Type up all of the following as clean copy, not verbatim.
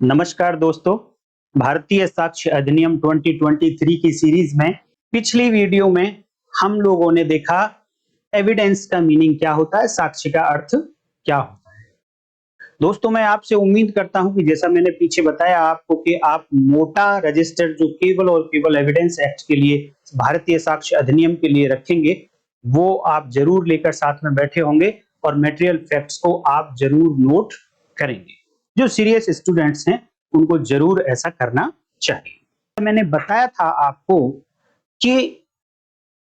नमस्कार दोस्तों, भारतीय साक्ष्य अधिनियम 2023 की सीरीज में पिछली वीडियो में हम लोगों ने देखा एविडेंस का मीनिंग क्या होता है, साक्ष्य का अर्थ क्या होता है। दोस्तों, मैं आपसे उम्मीद करता हूं कि जैसा मैंने पीछे बताया आपको कि आप मोटा रजिस्टर जो केवल और केवल एविडेंस एक्ट के लिए, भारतीय साक्ष्य अधिनियम के लिए रखेंगे, वो आप जरूर लेकर साथ में बैठे होंगे और मटेरियल फैक्ट्स को आप जरूर नोट करेंगे। जो सीरियस स्टूडेंट्स हैं उनको जरूर ऐसा करना चाहिए। मैंने बताया था आपको कि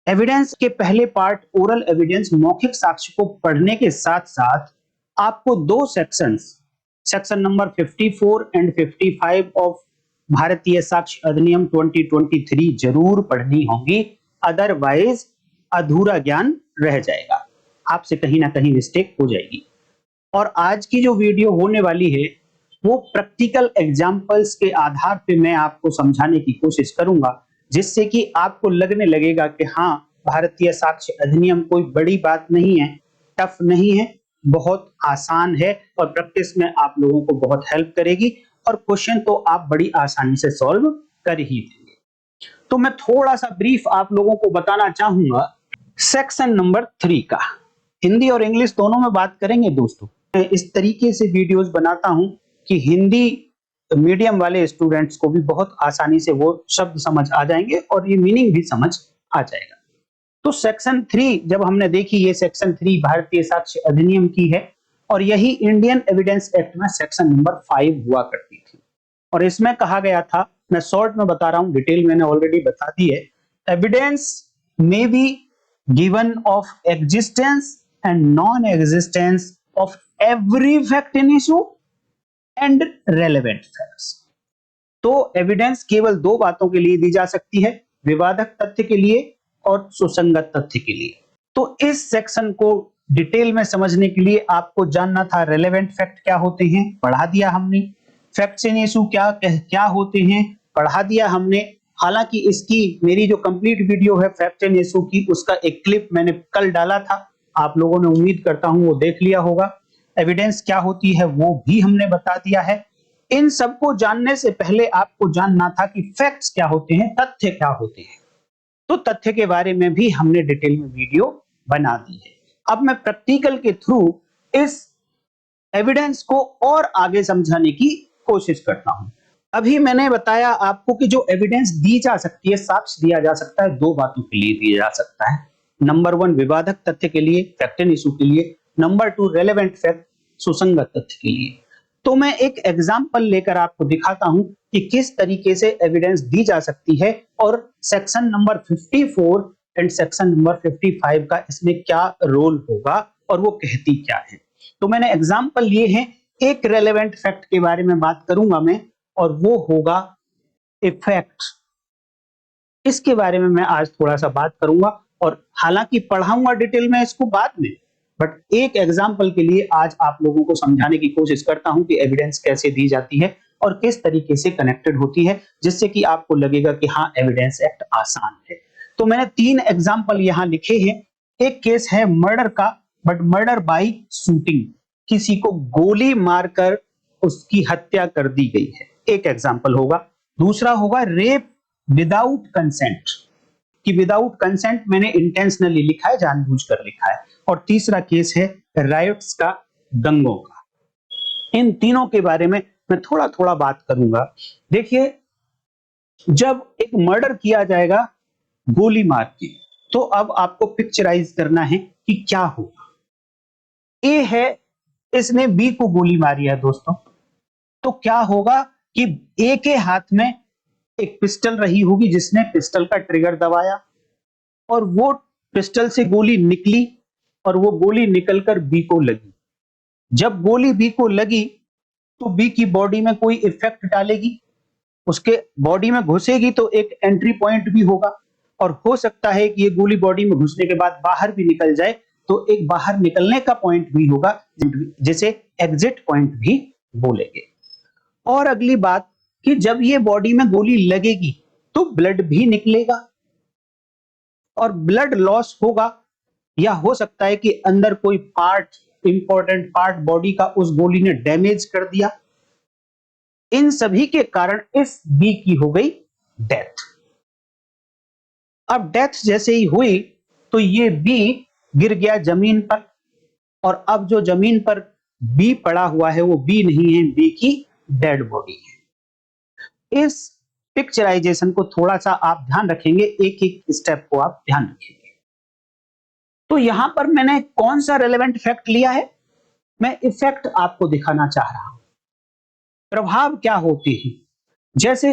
एविडेंस के पहले पार्ट ओरल एविडेंस मौखिक साक्ष्य को पढ़ने के साथ साथ आपको दो सेक्शन नंबर 54 एंड 55 ऑफ भारतीय साक्ष्य अधिनियम 2023 जरूर पढ़नी होगी, अदरवाइज अधूरा ज्ञान रह जाएगा, आपसे कहीं ना कहीं मिस्टेक हो जाएगी। और आज की जो वीडियो होने वाली है वो प्रैक्टिकल एग्जाम्पल्स के आधार पे मैं आपको समझाने की कोशिश करूंगा, जिससे कि आपको लगने लगेगा कि हाँ, भारतीय साक्ष्य अधिनियम कोई बड़ी बात नहीं है, टफ नहीं है, बहुत आसान है और प्रैक्टिस में आप लोगों को बहुत हेल्प करेगी और क्वेश्चन तो आप बड़ी आसानी से सॉल्व कर ही देंगे। तो मैं थोड़ा सा ब्रीफ आप लोगों को बताना चाहूंगा सेक्शन नंबर 3 का। हिंदी और इंग्लिश दोनों में बात करेंगे दोस्तों। मैं इस तरीके से वीडियोस बनाता हूं कि हिंदी मीडियम वाले स्टूडेंट्स को भी बहुत आसानी से वो शब्द समझ आ जाएंगे और ये मीनिंग भी समझ आ जाएगा। तो सेक्शन 3 जब हमने देखी, ये सेक्शन 3 भारतीय साक्ष्य अधिनियम की है और यही इंडियन एविडेंस एक्ट में सेक्शन नंबर 5 हुआ करती थी। और इसमें कहा गया था, मैं शॉर्ट में बता रहा हूं, डिटेल मैंने ऑलरेडी बता दी है, evidence may be given of existence and non existence of every fact in issue and relevant facts. तो एविडेंस केवल दो बातों के लिए दी जा सकती है, विवादक तथ्य के लिए और सुसंगत तथ्य के लिए। तो इस सेक्शन को डिटेल में समझने के लिए आपको जानना था रेलेवेंट फैक्ट क्या होते हैं, पढ़ा दिया हमने। फैक्ट्स इन इशू क्या क्या होते हैं, पढ़ा दिया हमने। हालांकि इसकी मेरी जो कंप्लीट वीडियो है फैक्ट इन इशू की, उसका एक क्लिप मैंने कल डाला था, आप लोगों ने उम्मीद करता हूं वो देख लिया होगा। एविडेंस क्या होती है वो भी हमने बता दिया है। इन सबको जानने से पहले आपको जानना था कि फैक्ट्स क्या होते हैं, तथ्य क्या होते हैं। तो तथ्य के बारे में भी हमने डिटेल में वीडियो बना दी है। अब मैं प्रैक्टिकल के थ्रू इस एविडेंस को और आगे समझाने की कोशिश करता हूं। अभी मैंने बताया आपको कि जो एविडेंस दी जा सकती है, साक्ष्य दिया जा सकता है, दो बातों के लिए दिया जा सकता है। नंबर 1 विवादक तथ्य के लिए, फैक्ट इन इशू के लिए। नंबर 2 रेलेवेंट फैक्ट, सुसंगत तथ्य के लिए। तो मैं एक एग्जांपल लेकर आपको दिखाता हूं कि किस तरीके से एविडेंस दी जा सकती है और section number 54 and section number 55 का इसमें क्या रोल होगा और वो कहती क्या है। तो मैंने एग्जांपल लिए हैं, एक रेलेवेंट फैक्ट के बारे में बात करूंगा मैं और वो होगा इफेक्ट। इसके बारे में मैं आज थोड़ा सा बात करूंगा और हालांकि पढ़ाऊंगा डिटेल में इसको बाद में, बट एक एग्जांपल के लिए आज आप लोगों को समझाने की कोशिश करता हूं कि एविडेंस कैसे दी जाती है और किस तरीके से कनेक्टेड होती है, जिससे कि आपको लगेगा कि हाँ, एविडेंस एक्ट आसान है। तो मैंने 3 एग्जांपल यहां लिखे हैं। एक केस है मर्डर का, बट मर्डर बाय शूटिंग, किसी को गोली मारकर उसकी हत्या कर दी गई है, एक एग्जांपल होगा। दूसरा होगा रेप विदाउट कंसेंट, कि विदाउट कंसेंट मैंने इंटेंशनली लिखा है, जानबूझकर लिखा है। और तीसरा केस है राइट्स का, दंगों का। इन तीनों के बारे में मैं थोड़ा थोड़ा बात करूंगा। देखिए, जब एक मर्डर किया जाएगा गोली मार के, तो अब आपको पिक्चराइज करना है कि क्या होगा। ए है, इसने बी को गोली मारी है दोस्तों, तो क्या होगा कि ए के हाथ में एक पिस्टल रही होगी, जिसने पिस्टल का ट्रिगर दबाया और वो पिस्टल से गोली निकली और वो गोली निकलकर बी को लगी। जब गोली बी को लगी तो बी की बॉडी में कोई इफेक्ट डालेगी, उसके बॉडी में घुसेगी तो एक एंट्री पॉइंट भी होगा और हो सकता है कि ये गोली बॉडी में घुसने के बाद बाहर भी निकल जाए, तो एक बाहर निकलने का पॉइंट भी होगा, जिसे एग्जिट पॉइंट भी बोलेंगे। और अगली बात कि जब ये बॉडी में गोली लगेगी तो ब्लड भी निकलेगा और ब्लड लॉस होगा, या हो सकता है कि अंदर कोई पार्ट, इंपॉर्टेंट पार्ट बॉडी का उस गोली ने डैमेज कर दिया, इन सभी के कारण इस बी की हो गई डेथ। अब डेथ जैसे ही हुई तो ये बी गिर गया जमीन पर, और अब जो जमीन पर बी पड़ा हुआ है वो बी नहीं है, बी की डेड बॉडी है। इस पिक्चराइजेशन को थोड़ा सा आप ध्यान रखेंगे, एक एक स्टेप को आप ध्यान रखेंगे। तो यहां पर मैंने कौन सा रेलेवेंट फैक्ट लिया है? मैं इफेक्ट आपको दिखाना चाह रहा हूं, प्रभाव क्या होते हैं। जैसे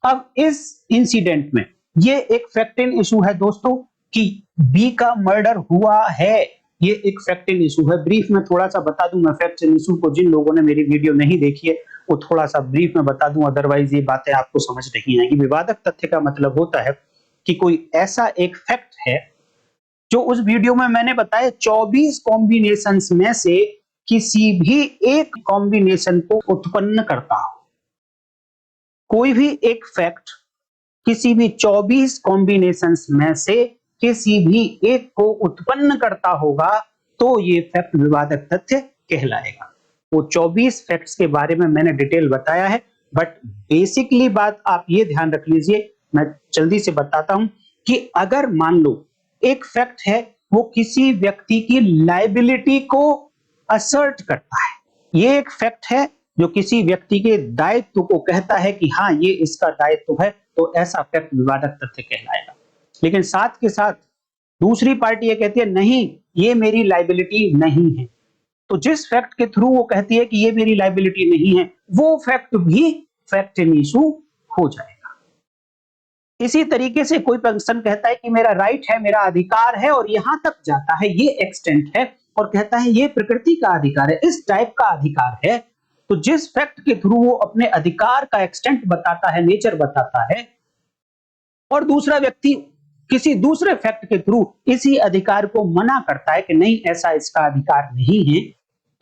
अब इस इंसिडेंट में ये एक फैक्ट इन इशू है दोस्तों कि बी का मर्डर हुआ है, ये एक फैक्ट इन इशू है। ब्रीफ में थोड़ा सा बता दूं मैं फैक्ट इन इशू को, जिन लोगों ने मेरी वीडियो नहीं देखी है वो थोड़ा सा ब्रीफ में बता दूं, अदरवाइज ये बातें आपको समझ नहीं आएगी। विवादक तथ्य का मतलब होता है कि कोई ऐसा एक फैक्ट है जो उस वीडियो में मैंने बताया 24 कॉम्बिनेशंस में से किसी भी एक कॉम्बिनेशन को उत्पन्न करता हो। कोई भी एक फैक्ट किसी भी 24 कॉम्बिनेशंस में से किसी भी एक को उत्पन्न करता होगा तो ये फैक्ट विवादक तथ्य कहलाएगा। वो 24 फैक्ट्स के बारे में मैंने डिटेल बताया है, बट बेसिकली बात आप ये ध्यान रख लीजिए, मैं जल्दी से बताता हूं कि अगर मान लो एक फैक्ट है वो किसी व्यक्ति की लायबिलिटी को असर्ट करता है, ये एक फैक्ट है जो किसी व्यक्ति के दायित्व को कहता है कि हाँ ये इसका दायित्व है, तो ऐसा फैक्ट विवादक तथ्य कहलाएगा। लेकिन साथ के साथ दूसरी पार्टी ये कहती है नहीं ये मेरी लायबिलिटी नहीं है, तो जिस फैक्ट के थ्रू वो कहती है कि ये मेरी लायबिलिटी नहीं है वो फैक्ट भी फैक्ट इन इशू हो जाएगा। इसी तरीके से कोई पर्सन कहता है कि मेरा राइट है, मेरा अधिकार है, और यहां तक जाता है, ये एक्सटेंट है, और कहता है ये प्रकृति का अधिकार है, इस टाइप का अधिकार है, तो जिस फैक्ट के थ्रू वो अपने अधिकार का एक्सटेंट बताता है, नेचर बताता है, और दूसरा व्यक्ति किसी दूसरे फैक्ट के थ्रू इसी अधिकार को मना करता है कि नहीं ऐसा इसका अधिकार नहीं है,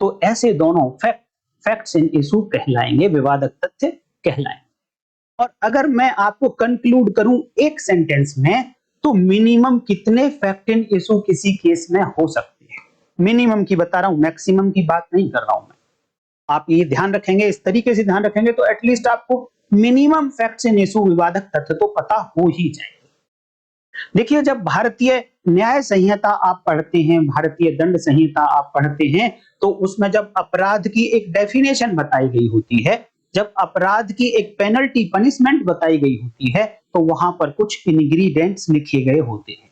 तो ऐसे दोनों फैक्ट्स इन इशू कहलाएंगे, विवादक तथ्य कहलाएंगे। और अगर मैं आपको कंक्लूड करूं एक सेंटेंस में, तो मिनिमम कितने फैक्ट इन इशू किसी केस में हो सकते हैं, मिनिमम की बता रहा हूं, मैक्सिमम की बात नहीं कर रहा हूं मैं। आप ये ध्यान रखेंगे, इस तरीके से ध्यान रखेंगे तो एटलीस्ट आपको मिनिमम फैक्ट्स इन इशू विवादक तथ्य तो पता हो ही जाएगा। देखिए जब भारतीय न्याय संहिता आप पढ़ते हैं, भारतीय दंड संहिता आप पढ़ते हैं, तो उसमें जब अपराध की एक डेफिनेशन बताई गई होती है, जब अपराध की एक पेनल्टी पनिशमेंट बताई गई होती है, तो वहां पर कुछ इंग्रीडिएंट्स लिखे गए होते हैं।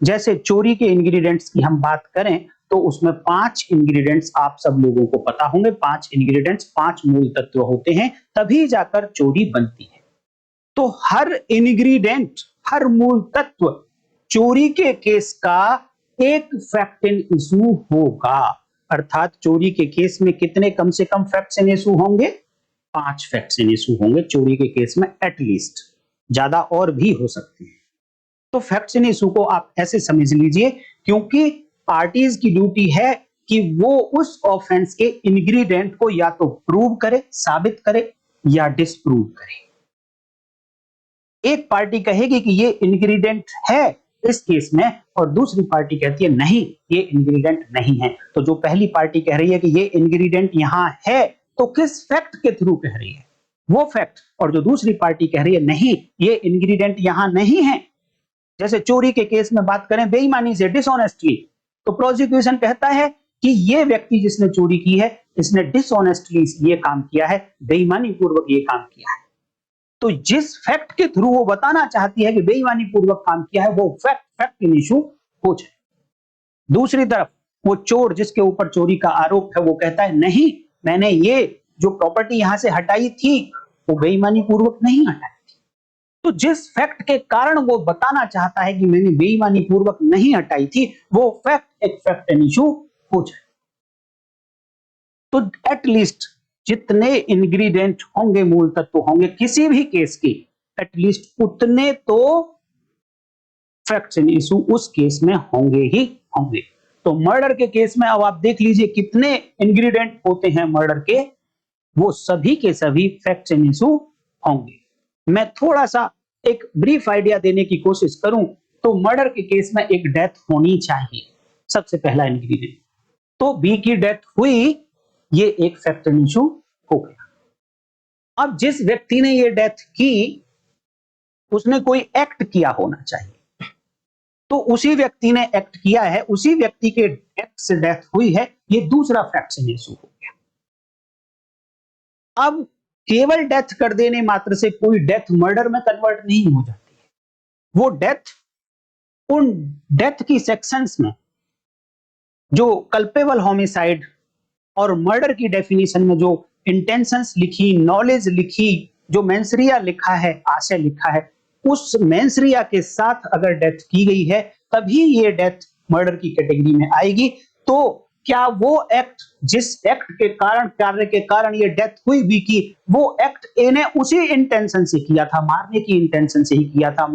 जैसे चोरी के इंग्रीडिएंट्स की हम बात करें तो उसमें 5 इंग्रीडिएंट्स आप सब लोगों को पता होंगे, 5 इंग्रीडिएंट्स, 5 मूल तत्व होते हैं, तभी जाकर चोरी बनती है। तो हर इंग्रीडिएंट, हर मूल तत्व चोरी के केस का एक फैक्ट इन इशू होगा। अर्थात चोरी के केस में कितने कम से कम फैक्ट्स इन इशू होंगे? 5 फैक्ट्स इन इशू होंगे चोरी के केस में एटलीस्ट, ज्यादा और भी हो सकते हैं। तो फैक्ट्स इन इशू को आप ऐसे समझ लीजिए, क्योंकि पार्टीज की ड्यूटी है कि वो उस ऑफेंस के इंग्रेडिएंट को या तो प्रूव करे, साबित करे, या डिसप्रूव करे। एक पार्टी कहेगी कि ये इंग्रेडिएंट है इस केस में, और दूसरी पार्टी कहती है नहीं ये इंग्रेडिएंट नहीं है। तो जो पहली पार्टी कह रही है कि ये इंग्रेडिएंट यहां है, तो किस फैक्ट के थ्रू कह रही है? वो फैक्ट। और जो दूसरी पार्टी कह रही है नहीं ये इंग्रेडिएंट यहां नहीं है, जैसे चोरी के केस में बात करें बेईमानी से, डिसऑनेस्टली, तो प्रोसिक्यूशन कहता है कि ये व्यक्ति जिसने चोरी की है इसने डिसऑनेस्टली ये काम किया है, बेईमानी पूर्वक ये काम किया है। तो जिस फैक्ट के थ्रू वो बताना चाहती है कि बेईमानी पूर्वक काम किया है, वो फैक्ट इन इशू हो जाए। दूसरी तरफ वो चोर जिसके ऊपर चोरी का आरोप है वो कहता है नहीं मैंने ये जो प्रॉपर्टी यहां से हटाई थी वो बेईमानी पूर्वक नहीं हटाई थी। तो जिस फैक्ट के कारण वो बताना चाहता है कि मैंने बेईमानी पूर्वक नहीं हटाई थी, वो फैक्ट एक फैक्ट इन इशू हो जाए। तो एटलीस्ट जितने इंग्रेडिएंट होंगे, मूल तत्व होंगे किसी भी केस की, एटलीस्ट उतने तो फैक्ट्स इन इशू उस केस में होंगे ही होंगे। तो मर्डर के केस में अब आप देख लीजिए कितने इंग्रेडिएंट होते हैं मर्डर के, वो सभी के सभी फैक्ट्स इन इशू होंगे। मैं थोड़ा सा एक ब्रीफ आइडिया देने की कोशिश करूं तो मर्डर के केस में एक डेथ होनी चाहिए, सबसे पहला इंग्रेडिएंट। तो बी की डेथ हुई, ये एक फैक्ट इन इशू हो गया। अब जिस व्यक्ति ने ये डेथ की उसने कोई एक्ट किया होना चाहिए, तो उसी व्यक्ति ने एक्ट किया है, उसी व्यक्ति के एक्ट से डेथ हुई है, ये दूसरा फैक्ट इशू हो गया। अब केवल डेथ कर देने मात्र से कोई डेथ मर्डर में कन्वर्ट नहीं हो जाती है। वो डेथ उन डेथ की सेक्शंस में जो कल्पेबल होमिसाइड और मर्डर की डेफिनेशन में जो इंटेंशंस लिखी, नॉलेज लिखी, जो मेंसरिया लिखा है, आशय लिखा है, उस मेंसरिया के साथ अगर डेथ की गई है तभी ये डेथ मर्डर की कैटेगरी में आएगी। तो क्या वो एक्ट, जिस एक्ट के कारण, कार्य के कारण ये डेथ हुई भी की, वो एक्ट ए ने उसी इंटेंशन से किया था, मारने की इंटेंशन से ही किया था,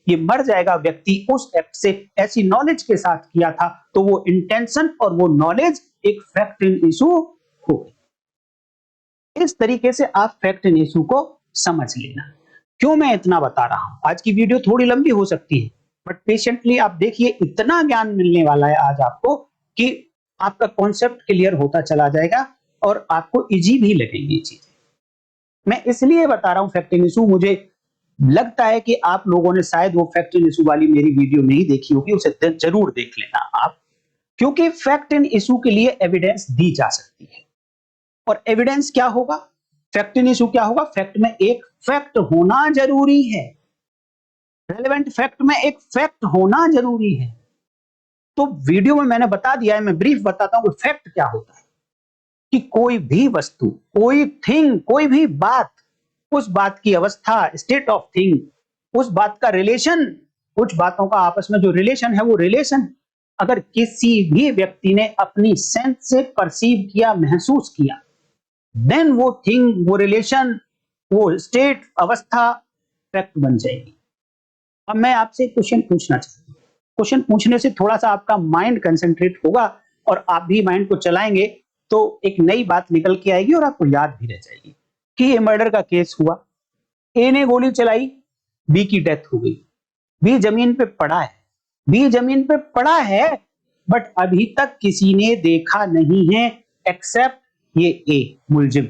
ये मर जाएगा व्यक्ति उस एक्ट से ऐसी नॉलेज के साथ किया था, तो वो इंटेंशन और वो नॉलेज एक फैक्ट इन इशू हो गई। इस तरीके से आप फैक्ट इन इशू को समझ लेना। क्यों मैं इतना बता रहा हूं? आज की वीडियो थोड़ी लंबी हो सकती है, बट पेशेंटली आप देखिए, इतना ज्ञान मिलने वाला है आज आपको कि आपका कॉन्सेप्ट क्लियर होता चला जाएगा और आपको इजी भी लगेगी चीजें। मैं इसलिए बता रहा हूं फैक्ट इन इशू, मुझे लगता है कि आप लोगों ने शायद वो फैक्ट इन इशू वाली मेरी वीडियो नहीं देखी होगी, उसे जरूर देख लेना आप, क्योंकि फैक्ट इन इशू के लिए एविडेंस दी जा सकती है। और एविडेंस क्या होगा? फैक्ट इन इशू क्या होगा? फैक्ट में एक फैक्ट होना जरूरी है, रेलेवेंट फैक्ट में एक फैक्ट होना जरूरी है। तो वीडियो में मैंने बता दिया है, मैं ब्रीफ बताता हूं कि फैक्ट क्या होता है। कि कोई भी वस्तु, कोई थिंग, कोई भी बात, उस बात की अवस्था, स्टेट ऑफ थिंग, उस बात का रिलेशन, कुछ बातों का आपस में जो रिलेशन है वो रिलेशन अगर किसी भी व्यक्ति ने अपनी सेंस से परसीव किया, महसूस किया, देन वो थिंग, वो रिलेशन, वो स्टेट, अवस्था फैक्ट बन जाएगी। अब मैं आपसे क्वेश्चन पूछना चाहता हूं। क्वेश्चन पूछने से थोड़ा सा आपका माइंड कंसंट्रेट होगा और आप भी माइंड को चलाएंगे तो एक नई बात निकल के आएगी और आपको याद भी रह जाएगी कि ये मर्डर का केस हुआ, ए ने गोली चलाई, बी की डेथ हो गई, बी जमीन पे पड़ा है, बी जमीन पे पड़ा है, बट अभी तक किसी ने देखा नहीं है एक्सेप्ट ये ए मुलजिम।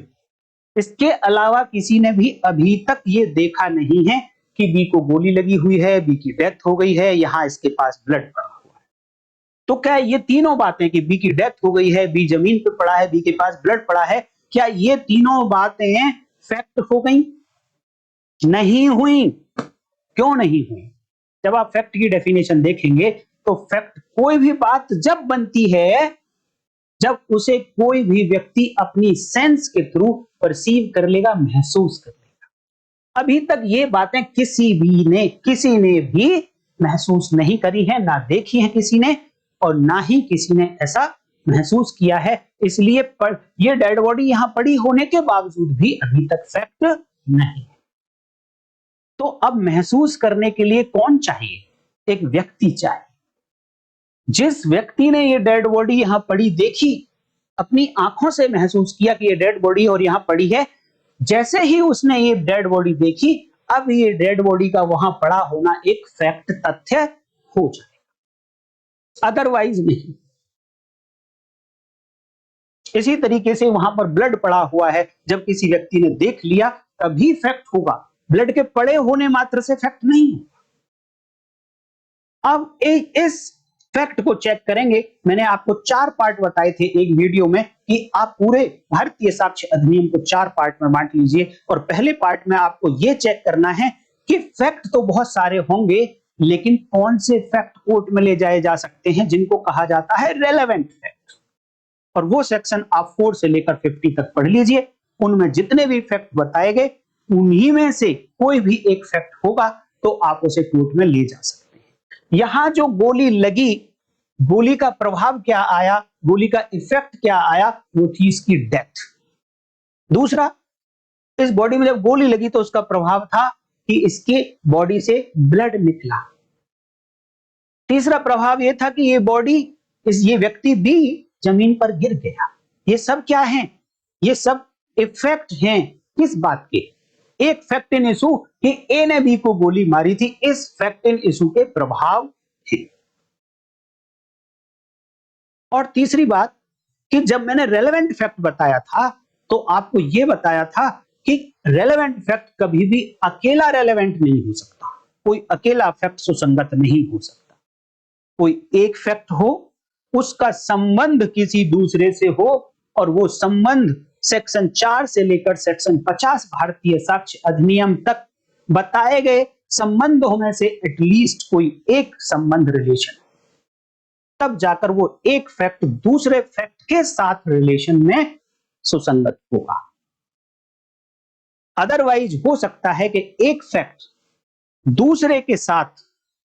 इसके अलावा किसी ने भी अभी तक ये देखा नहीं है कि बी को गोली लगी हुई है, बी की डेथ हो गई है, यहां इसके पास ब्लड पड़ा हुआ है। तो क्या ये तीनों बातें कि बी की डेथ हो गई है, बी जमीन पे पड़ा है, बी के पास ब्लड पड़ा है, क्या ये तीनों बातें फैक्ट हो गई? नहीं हुई। क्यों नहीं हुई? जब आप फैक्ट की डेफिनेशन देखेंगे तो फैक्ट कोई भी बात जब बनती है जब उसे कोई भी व्यक्ति अपनी सेंस के थ्रू परसीव कर लेगा, महसूस कर लेगा। अभी तक ये बातें किसी ने भी महसूस नहीं करी है, ना देखी है किसी ने, और ना ही किसी ने ऐसा महसूस किया है। इसलिए ये डेड बॉडी यहां पड़ी होने के बावजूद भी अभी तक फैक्ट नहीं है। तो अब महसूस करने के लिए कौन चाहिए? एक व्यक्ति चाहिए। जिस व्यक्ति ने ये डेड बॉडी यहां पड़ी देखी, अपनी आंखों से महसूस किया कि ये डेड बॉडी और यहां पड़ी है, जैसे ही उसने ये डेड बॉडी देखी, अब ये डेड बॉडी का वहां पड़ा होना एक फैक्ट, तथ्य हो जाएगा, अदरवाइज नहीं। इसी तरीके से वहां पर ब्लड पड़ा हुआ है, जब किसी व्यक्ति ने देख लिया तभी फैक्ट होगा, ब्लड के पड़े होने मात्र से फैक्ट नहीं होगा। अब इस फैक्ट को चेक करेंगे। मैंने आपको 4 पार्ट बताए थे एक वीडियो में कि आप पूरे भारतीय साक्ष्य अधिनियम को 4 पार्ट में बांट लीजिए, और पहले पार्ट में आपको यह चेक करना है कि फैक्ट तो बहुत सारे होंगे, लेकिन कौन से फैक्ट कोर्ट में ले जाए जा सकते हैं जिनको कहा जाता है रेलेवेंट फैक्ट। और वो सेक्शन आप 4 से लेकर 50 तक पढ़ लीजिए। उनमें जितने भी फैक्ट बताए गए उन्हीं में से कोई भी एक फैक्ट होगा तो आप उसे कोर्ट में ले जा सकते हैं। यहां जो गोली लगी, गोली का प्रभाव क्या आया, गोली का इफेक्ट क्या आया, वो थी इसकी डेथ। दूसरा, इस बॉडी में जब गोली लगी तो उसका प्रभाव था कि इसके बॉडी से ब्लड निकला। तीसरा प्रभाव यह था कि ये व्यक्ति भी जमीन पर गिर गया। ये सब क्या है? ये सब इफेक्ट हैं किस बात के? एक फैक्ट इन इशू कि ए ने बी को गोली मारी थी, इस फैक्ट इन इशू के प्रभाव थे। और तीसरी बात कि जब मैंने रेलेवेंट फैक्ट बताया था तो आपको यह बताया था कि रेलेवेंट फैक्ट कभी भी अकेला रेलेवेंट नहीं हो सकता, कोई अकेला फैक्ट सुसंगत नहीं हो सकता। कोई एक फैक्ट हो, उसका संबंध किसी दूसरे से हो, और वो संबंध सेक्शन 4 से लेकर सेक्शन 50 भारतीय साक्ष्य अधिनियम तक बताए गए संबंधों में से एटलीस्ट कोई एक संबंध रिलेशन, तब जाकर वो एक फैक्ट दूसरे फैक्ट के साथ रिलेशन में सुसंगत होगा। अदरवाइज हो सकता है कि एक फैक्ट दूसरे के साथ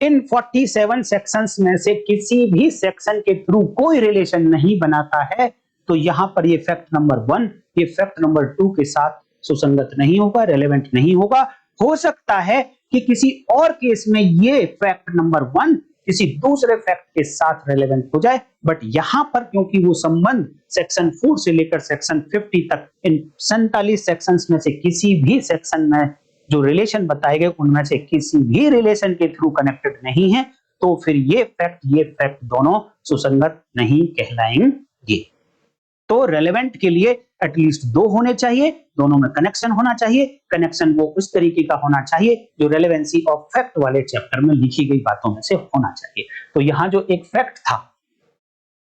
इन 47 सेक्शंस में से किसी भी सेक्शन के थ्रू कोई रिलेशन नहीं बनाता है, तो यहां पर ये फैक्ट नंबर 1 ये फैक्ट नंबर 2 के साथ सुसंगत नहीं होगा, रेलेवेंट नहीं होगा। हो सकता है कि किसी और केस में ये फैक्ट नंबर 1 किसी दूसरे फैक्ट के साथ रेलेवेंट हो जाए, बट यहां पर क्योंकि वो संबंध सेक्शन 4 से लेकर सेक्शन 50 तक इन 47 सेक्शंस में से किसी भी सेक्शन में जो रिलेशन बताए गए उनमें से किसी भी रिलेशन के थ्रू कनेक्टेड नहीं है, तो फिर ये फैक्ट दोनों सुसंगत नहीं कहलाएंगे। तो रेलेवेंट के लिए एटलीस्ट 2 होने चाहिए, दोनों में कनेक्शन होना चाहिए। कनेक्शन वो उस तरीके का होना चाहिए जो रेलेवेंसी ऑफ फैक्ट वाले चैप्टर में लिखी गई बातों में से होना चाहिए। तो यहां जो एक फैक्ट था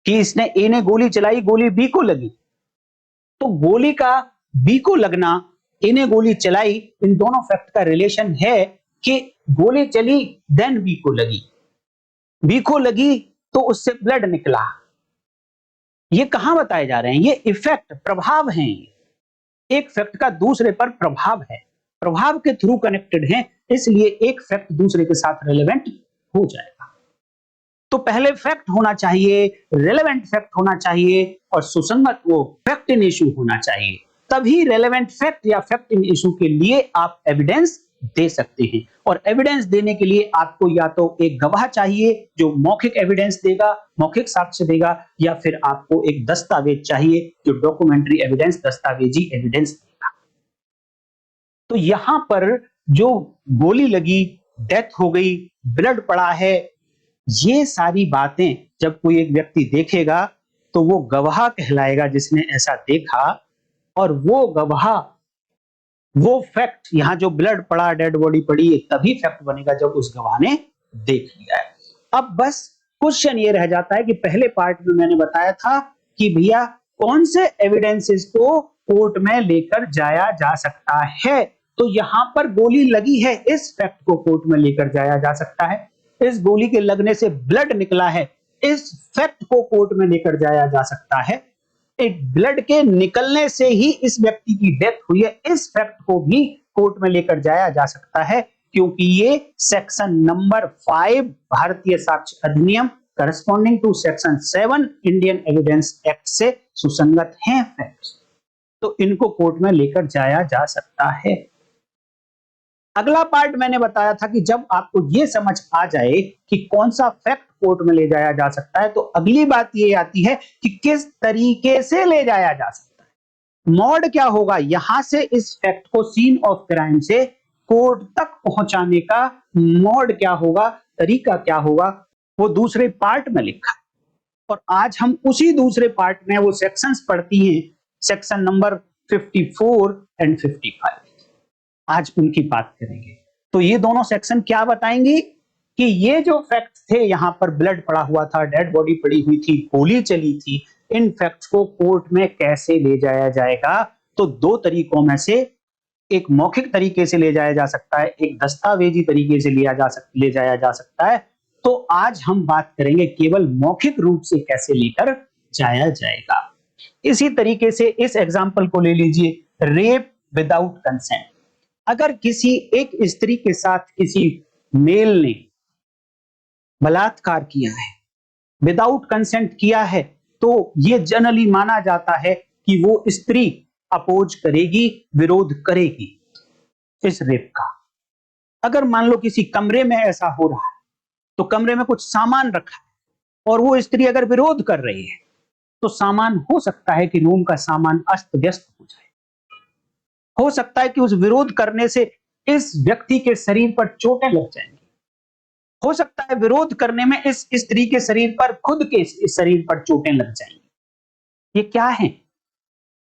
कि इसने ए ने गोली चलाई, गोली बी को लगी, तो गोली का बी को लगना, ए ने गोली चलाई, इन दोनों फैक्ट का रिलेशन है कि गोली चली देन बी को लगी, बी को लगी तो उससे ब्लड निकला। ये कहां बताए जा रहे हैं? ये इफेक्ट, प्रभाव हैं। एक फैक्ट का दूसरे पर प्रभाव है, प्रभाव के थ्रू कनेक्टेड है, इसलिए एक फैक्ट दूसरे के साथ रेलेवेंट हो जाएगा। तो पहले फैक्ट होना चाहिए, रेलेवेंट फैक्ट होना चाहिए, और सुसंगत वो फैक्ट इन इशू होना चाहिए, तभी रेलेवेंट फैक्ट या फैक्ट इन इशू के लिए आप एविडेंस दे सकते हैं। और एविडेंस देने के लिए आपको या तो एक गवाह चाहिए जो मौखिक एविडेंस देगा, मौखिक साक्ष्य देगा, या फिर आपको एक दस्तावेज चाहिए जो डॉक्यूमेंट्री एविडेंस, दस्तावेजी एविडेंस देगा। तो यहां पर जो गोली लगी, डेथ हो गई, ब्लड पड़ा है, ये सारी बातें जब कोई एक व्यक्ति देखेगा तो वो गवाह कहलाएगा जिसने ऐसा देखा, और वो गवाह, वो फैक्ट, यहां जो ब्लड पड़ा, डेड बॉडी पड़ी, तभी फैक्ट बनेगा जब उस गवाह ने देख लिया है। अब बस क्वेश्चन ये रह जाता है कि पहले पार्ट में मैंने बताया था कि भैया कौन से एविडेंसेस को कोर्ट में लेकर जाया जा सकता है, तो यहां पर गोली लगी है, इस फैक्ट को कोर्ट में लेकर जाया जा सकता है। इस गोली के लगने से ब्लड निकला है, इस फैक्ट को कोर्ट में लेकर जाया जा सकता है। ब्लड के निकलने से ही इस व्यक्ति की डेथ हुई है, इस फैक्ट को भी कोर्ट में लेकर जाया जा सकता है, क्योंकि ये सेक्शन नंबर 5 भारतीय साक्ष्य अधिनियम corresponding to section 7 Indian evidence act से सुसंगत हैं फैक्ट्स, तो इनको कोर्ट में लेकर जाया जा सकता है। अगला पार्ट मैंने बताया था कि जब आपको ये समझ आ जाए कि कौन सा फैक्ट कोर्ट में ले जाया जा सकता है, तो अगली बात ये आती है कि किस तरीके से ले जाया जा सकता है। मोड क्या होगा, यहां से इस फैक्ट को सीन ऑफ क्राइम से कोर्ट तक पहुंचाने का मोड क्या होगा, तरीका क्या होगा, वो दूसरे पार्ट में लिखा है। और आज हम उसी दूसरे पार्ट में वो सेक्शंस पढ़ती हैं, सेक्शन नंबर 54 एंड 55, आज उनकी बात करेंगे। तो ये दोनों सेक्शन क्या बताएंगे कि ये जो फैक्ट थे, यहां पर ब्लड पड़ा हुआ था, डेड बॉडी पड़ी हुई थी, गोली चली थी, इन फैक्ट्स को कोर्ट में कैसे ले जाया जाएगा। तो 2 तरीकों में से एक मौखिक तरीके से ले जाया जा सकता है, एक दस्तावेजी तरीके से ले जाया जा सकता है। तो आज हम बात करेंगे केवल मौखिक रूप से कैसे लेकर जाया जाएगा। इसी तरीके से इस एग्जाम्पल को ले लीजिए, रेप विदाउट कंसेंट। अगर किसी एक स्त्री के साथ किसी मेल ने बलात्कार किया है, विदाउट कंसेंट किया है, तो यह जनरली माना जाता है कि वो स्त्री अपोज करेगी, विरोध करेगी इस रेप का। अगर मान लो किसी कमरे में ऐसा हो रहा है, तो कमरे में कुछ सामान रखा है और वो स्त्री अगर विरोध कर रही है, तो सामान हो सकता है कि रूम का सामान अस्त व्यस्त हो जाए, हो सकता है कि उस विरोध करने से इस व्यक्ति के शरीर पर चोटें लग जाएंगी, हो सकता है विरोध करने में इस स्त्री के शरीर पर, खुद के शरीर पर चोटें लग जाएंगी। ये क्या है?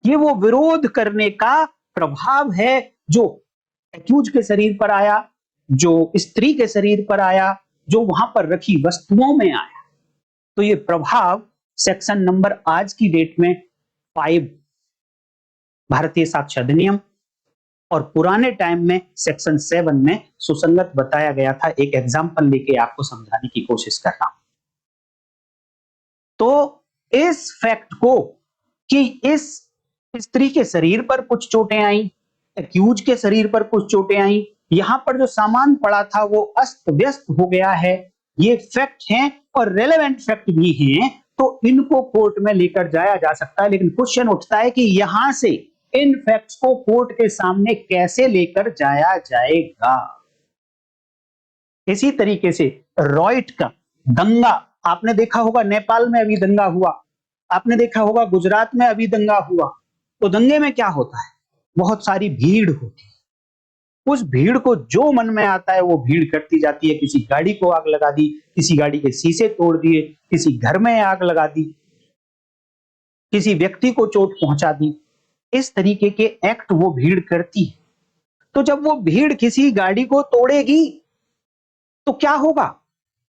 ये वो विरोध करने का प्रभाव है जो एक्यूज के शरीर पर आया, जो स्त्री के शरीर पर आया, जो वहां पर रखी वस्तुओं में आया। तो ये प्रभाव सेक्शन नंबर आज की डेट में 5 भारतीय साक्ष्य अधिनियम और पुराने टाइम में सेक्शन 7 में सुसंगत बताया गया था। एक एग्जाम्पल लेके आपको समझाने की कोशिश कर रहा हूं। तो इस फैक्ट को कि इस स्त्री के शरीर पर कुछ चोटें आई, एक्यूज के शरीर पर कुछ चोटें आई, यहां पर जो सामान पड़ा था वो अस्त व्यस्त हो गया है, ये फैक्ट हैं और रेलेवेंट फैक्ट भी हैं, तो इनको कोर्ट में लेकर जाया जा सकता है। लेकिन क्वेश्चन उठता है कि यहां से इन फैक्ट्स को कोर्ट के सामने कैसे लेकर जाया जाएगा। इसी तरीके से रॉयट का दंगा, आपने देखा होगा नेपाल में अभी दंगा हुआ, आपने देखा होगा गुजरात में अभी दंगा हुआ। तो दंगे में क्या होता है, बहुत सारी भीड़ होती है, उस भीड़ को जो मन में आता है वो भीड़ करती जाती है। किसी गाड़ी को आग लगा दी, किसी गाड़ी के शीशे तोड़ दिए, किसी घर में आग लगा दी, किसी व्यक्ति को चोट पहुंचा दी। इस तरीके के एक्ट वो भीड़ करती है। तो जब वो भीड़ किसी गाड़ी को तोड़ेगी तो क्या होगा,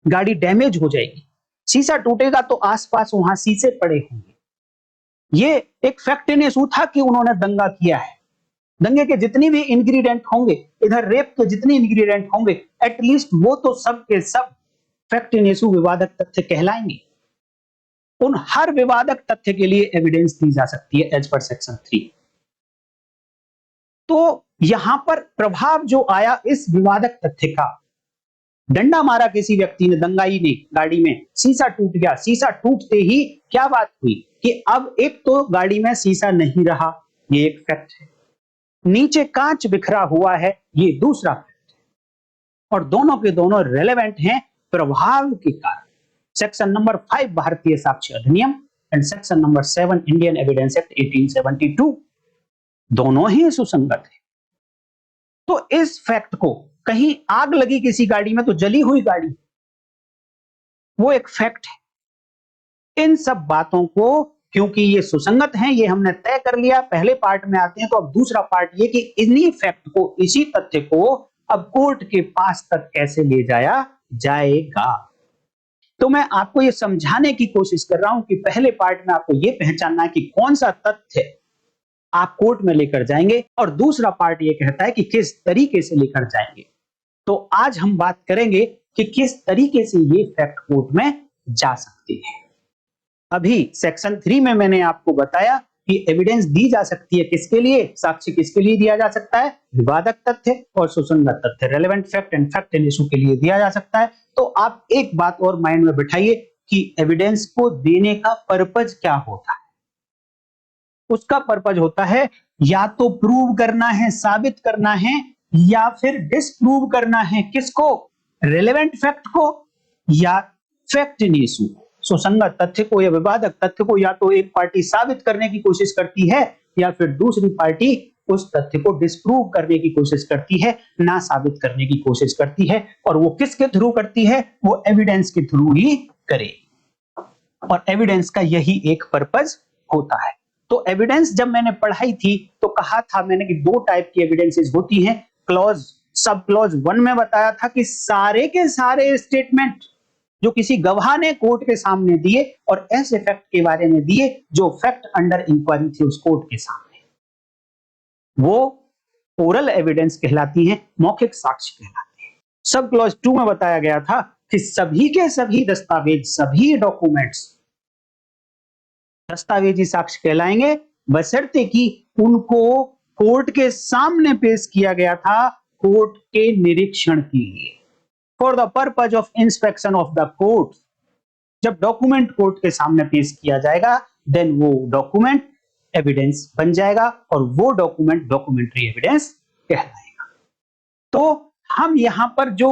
गाड़ी डैमेज हो जाएगी, शीशा टूटेगा तो आसपास वहां शीशे पड़े होंगे। ये एक फैक्ट इन इशू था कि उन्होंने दंगा किया है। दंगे के जितनी भी इंग्रेडिएंट होंगे, इधर रेप के जितने इंग्रेडिएंट होंगे, एटलीस्ट वो तो सब के सब फैक्ट इन इशू विवादक तथ्य कहलाएंगे। उन हर विवादक तथ्य के लिए एविडेंस दी जा सकती है एज पर सेक्शन 3। तो यहां पर प्रभाव जो आया इस विवादक तथ्य का, डंडा मारा किसी व्यक्ति ने, दंगाई ने गाड़ी में, शीशा टूट गया, शीशा टूटते ही क्या बात हुई कि अब एक तो गाड़ी में शीशा नहीं रहा, ये एक फैक्ट है, नीचे कांच बिखरा हुआ है, ये दूसरा फैक्ट है, और दोनों के दोनों रेलेवेंट हैं प्रभाव के कारण। सेक्शन नंबर 5 भारतीय साक्ष्य अधिनियम and section number 7 Indian evidence act 1872 दोनों ही सुसंगत है। तो इस फैक्ट को, कहीं आग लगी किसी गाड़ी में तो जली हुई गाड़ी, वो एक फैक्ट है। इन सब बातों को क्योंकि ये सुसंगत हैं, ये हमने तय कर लिया। पहले पार्ट में आते हैं, तो अब दूसरा पार्ट ये कि इन्हीं फैक्ट को, इसी तथ्य को अब कोर्ट के पास तक कैसे ले जाया जाएगा। तो मैं आपको ये समझाने की कोशिश कर रहा हूं कि पहले पार्ट में आपको ये पहचानना है कि कौन सा तथ्य आप कोर्ट में लेकर जाएंगे, और दूसरा पार्ट ये कहता है कि किस तरीके से लेकर जाएंगे। तो आज हम बात करेंगे कि किस तरीके से ये फैक्ट कोर्ट में जा सकती है। अभी सेक्शन 3 में मैंने आपको बताया कि एविडेंस दी जा सकती है किसके लिए, साक्ष्य किसके लिए दिया जा सकता है, विवादक तथ्य और सुसंगत तथ्य, relevant fact and fact in issue के लिए दिया जा सकता है। तो आप एक बात और माइंड में बिठाइए कि एविडेंस को देने का पर्पज क्या होता है। उसका पर्पज होता है या तो प्रूव करना है, साबित करना है, या फिर डिसप्रूव करना है। किसको, रेलेवेंट फैक्ट को या फैक्ट इन इशू, सुसंगत तथ्य को या विवादक तथ्य को। या तो एक पार्टी साबित करने की कोशिश करती है या फिर दूसरी पार्टी उस तथ्य को डिसप्रूव करने की कोशिश करती है, ना साबित करने की कोशिश करती है। और वो किसके थ्रू करती है, वो एविडेंस के थ्रू ही करे, और एविडेंस का यही एक पर्पज होता है। तो एविडेंस जब मैंने पढ़ाई थी तो कहा था मैंने कि 2 टाइप की एविडेंसेस होती हैं। क्लॉज, सब क्लॉज 1 में बताया था कि सारे के सारे स्टेटमेंट जो किसी गवाह ने कोर्ट के सामने दिए और ऐसे फैक्ट के बारे में दिए जो फैक्ट अंडर इंक्वायरी थे उस कोर्ट के सामने, वो ओरल एविडेंस कहलाती है, मौखिक साक्ष्य कहलाते हैं। सब क्लॉज 2 में बताया गया था कि सभी के सभी दस्तावेज, सभी डॉक्यूमेंट्स दस्तावेजी साक्ष्य कहलाएंगे, बशर्ते कि उनको कोर्ट के सामने पेश किया गया था कोर्ट के निरीक्षण के लिए, for the purpose of inspection of the court. जब डॉक्यूमेंट कोर्ट के सामने पेश किया जाएगा, देन वो डॉक्यूमेंट एविडेंस बन जाएगा और वो डॉक्यूमेंट डॉक्यूमेंट्री एविडेंस कहलाएगा। तो हम यहां पर जो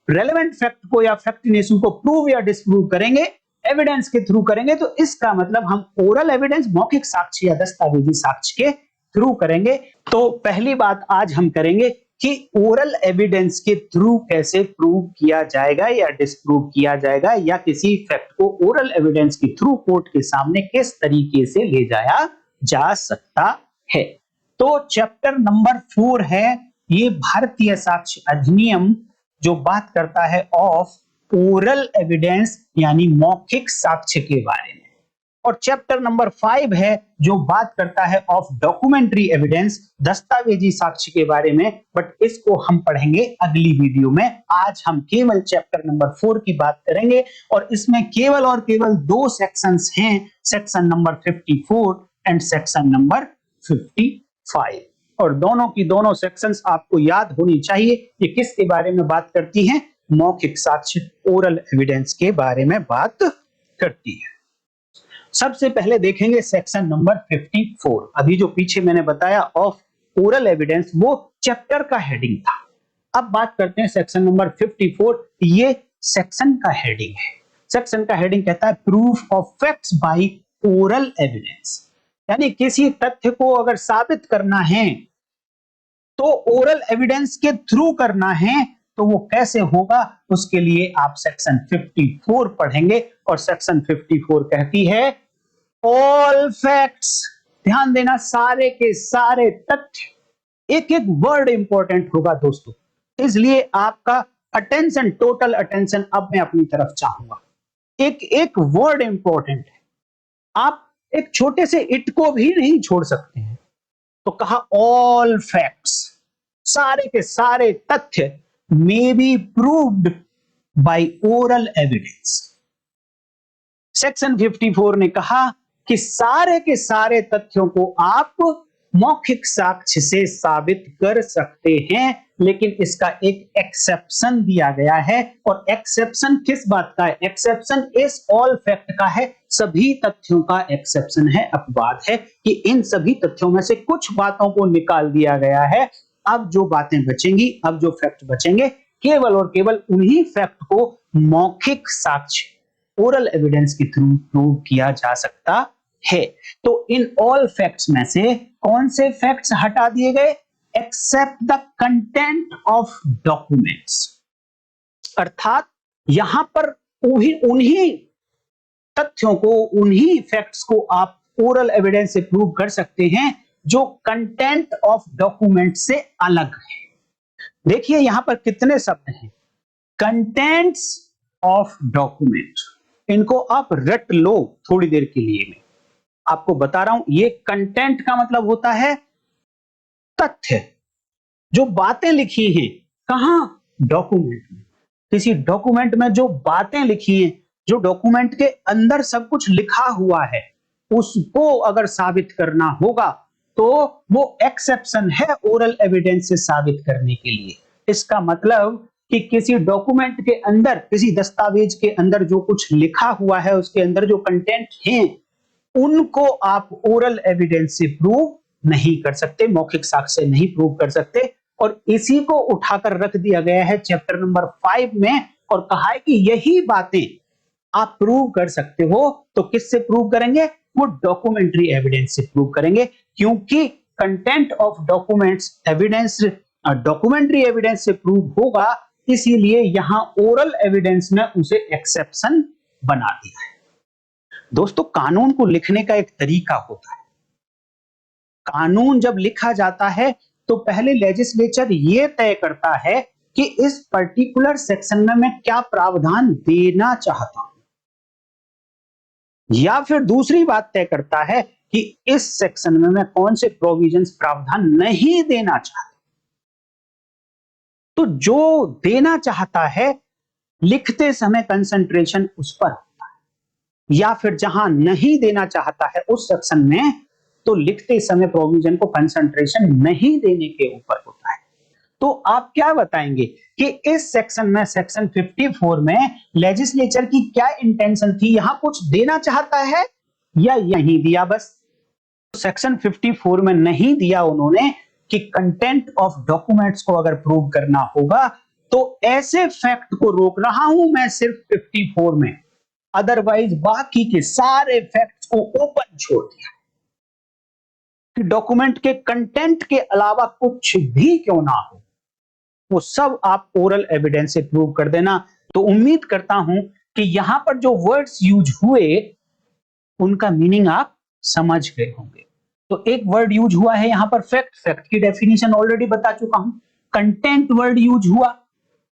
रेलेवेंट फैक्ट को या फैक्ट इन इशू को प्रूव या डिसप्रूव करेंगे, एविडेंस के थ्रू करेंगे, तो इसका मतलब हम ओरल एविडेंस, मौखिक साक्ष्य या दस्तावेजी साक्ष्य के थ्रू करेंगे। तो पहली बात आज हम करेंगे कि ओरल एविडेंस के थ्रू कैसे प्रूव किया जाएगा या डिसप्रूव किया जाएगा, या किसी फैक्ट को ओरल एविडेंस के थ्रू कोर्ट के सामने किस तरीके से ले जाया जा सकता है। तो चैप्टर नंबर 4 है ये भारतीय साक्ष्य अधिनियम, जो बात करता है ऑफ ओरल एविडेंस यानी मौखिक साक्ष्य के बारे में। और चैप्टर नंबर 5 है जो बात करता है ऑफ डॉक्यूमेंट्री एविडेंस, दस्तावेजी साक्ष्य के बारे में, बट इसको हम पढ़ेंगे अगली वीडियो में। आज हम केवल चैप्टर नंबर 4 की बात करेंगे और इसमें केवल और केवल 2 सेक्शंस हैं, section number 54 and section number 55। और दोनों की दोनों सेक्शंस आपको याद होनी चाहिए। ये किसके बारे में बात करती हैं? मौखिक साक्ष्य, ओरल एविडेंस के बारे में बात करती है। सबसे पहले देखेंगे सेक्शन नंबर 54। अभी जो पीछे मैंने बताया ऑफ ओरल एविडेंस वो चैप्टर का हेडिंग था। अब बात करते हैं सेक्शन नंबर 54। ये सेक्शन का हेडिंग है। सेक्शन का हेडिंग कहता है proof of facts by oral evidence, यानी किसी तथ्य को अगर साबित करना है तो ओरल एविडेंस के थ्रू करना है, तो वो कैसे होगा उसके लिए आप सेक्शन 54 पढ़ेंगे। और सेक्शन 54 कहती है ऑल फैक्ट्स, ध्यान देना, सारे के सारे तथ्य, एक एक वर्ड इंपॉर्टेंट होगा दोस्तों, इसलिए आपका अटेंशन, टोटल अटेंशन अब मैं अपनी तरफ चाहूंगा। एक एक वर्ड इंपॉर्टेंट है, आप एक छोटे से इट को भी नहीं छोड़ सकते हैं। तो कहा ऑल फैक्ट्स, सारे के सारे तथ्य may be proved by oral evidence. Section 54 ने कहा कि सारे के सारे तथ्यों को आप मौखिक साक्ष्य से साबित कर सकते हैं, लेकिन इसका एक एक्सेप्शन दिया गया है। और एक्सेप्शन किस बात का है? एक्सेप्शन इस ऑल फैक्ट का है, सभी तथ्यों का एक्सेप्शन है। अपवाद है कि इन सभी तथ्यों में से कुछ बातों को निकाल दिया गया है। अब जो बातें बचेंगी, अब जो फैक्ट बचेंगे, केवल और केवल उन्हीं फैक्ट को मौखिक साक्ष्य, ओरल एविडेंस के थ्रू प्रूव किया जा सकता है। तो इन ऑल फैक्ट्स में से कौन से फैक्ट्स हटा दिए गए? Except the content of documents, अर्थात यहां पर उन्हीं तथ्यों को, उन्हीं फैक्ट्स को आप ओरल एविडेंस से प्रूव कर सकते हैं जो कंटेंट ऑफ डॉक्यूमेंट से अलग है। देखिए यहां पर कितने शब्द हैं, कंटेंट्स ऑफ डॉक्यूमेंट, इनको आप रट लो थोड़ी देर के लिए। मैं आपको बता रहा हूं, ये कंटेंट का मतलब होता है तथ्य, जो बातें लिखी हैं, कहां? डॉक्यूमेंट में। किसी डॉक्यूमेंट में जो बातें लिखी हैं, जो डॉक्यूमेंट के अंदर सब कुछ लिखा हुआ है, उसको अगर साबित करना होगा तो वो एक्सेप्शन है ओरल एविडेंस से साबित करने के लिए। इसका मतलब कि किसी डॉक्यूमेंट के अंदर, किसी दस्तावेज के अंदर जो कुछ लिखा हुआ है, उसके अंदर जो कंटेंट हैं, उनको आप ओरल एविडेंस से प्रूव नहीं कर सकते, मौखिक साक्ष्य से नहीं प्रूव कर सकते। और इसी को उठाकर रख दिया गया है चैप्टर नंबर 5 में, और कहा है कि यही बातें आप प्रूव कर सकते हो। तो किससे प्रूव करेंगे? वो डॉक्यूमेंट्री एविडेंस से प्रूव करेंगे, क्योंकि content of documents evidence documentary evidence से प्रूव होगा, इसीलिए यहां ओरल एविडेंस में उसे एक्सेप्शन बना दिया है। दोस्तों, कानून को लिखने का एक तरीका होता है। कानून जब लिखा जाता है तो पहले लेजिस्लेचर ये तय करता है कि इस पर्टिकुलर सेक्शन में मैं क्या प्रावधान देना चाहता हूं, या फिर दूसरी बात तय करता है कि इस सेक्शन में मैं कौन से प्रोविजंस, प्रावधान नहीं देना चाहता। तो जो देना चाहता है, लिखते समय कंसंट्रेशन उस पर होता है, या फिर जहां नहीं देना चाहता है उस सेक्शन में, तो लिखते समय प्रोविजन को कंसंट्रेशन नहीं देने के ऊपर होता है। तो आप क्या बताएंगे कि इस सेक्शन में, सेक्शन 54 में लेजिस्लेचर की क्या इंटेंशन थी? यहां कुछ देना चाहता है या यही दिया बस? सेक्शन 54 में नहीं दिया उन्होंने कि कंटेंट ऑफ डॉक्यूमेंट्स को अगर प्रूव करना होगा तो ऐसे फैक्ट को रोक रहा हूं मैं सिर्फ 54 में, अदरवाइज बाकी के सारे फैक्ट्स को ओपन छोड़ दिया कि डॉक्यूमेंट के कंटेंट के अलावा कुछ भी क्यों ना हो, वो सब आप ओरल एविडेंस से प्रूव कर देना। तो उम्मीद करता हूं कि यहां पर जो वर्ड्स यूज हुए उनका मीनिंग आप समझ गए होंगे। तो एक वर्ड यूज हुआ है यहां पर फैक्ट, फैक्ट की डेफिनेशन ऑलरेडी बता चुका हूं। कंटेंट वर्ड यूज हुआ,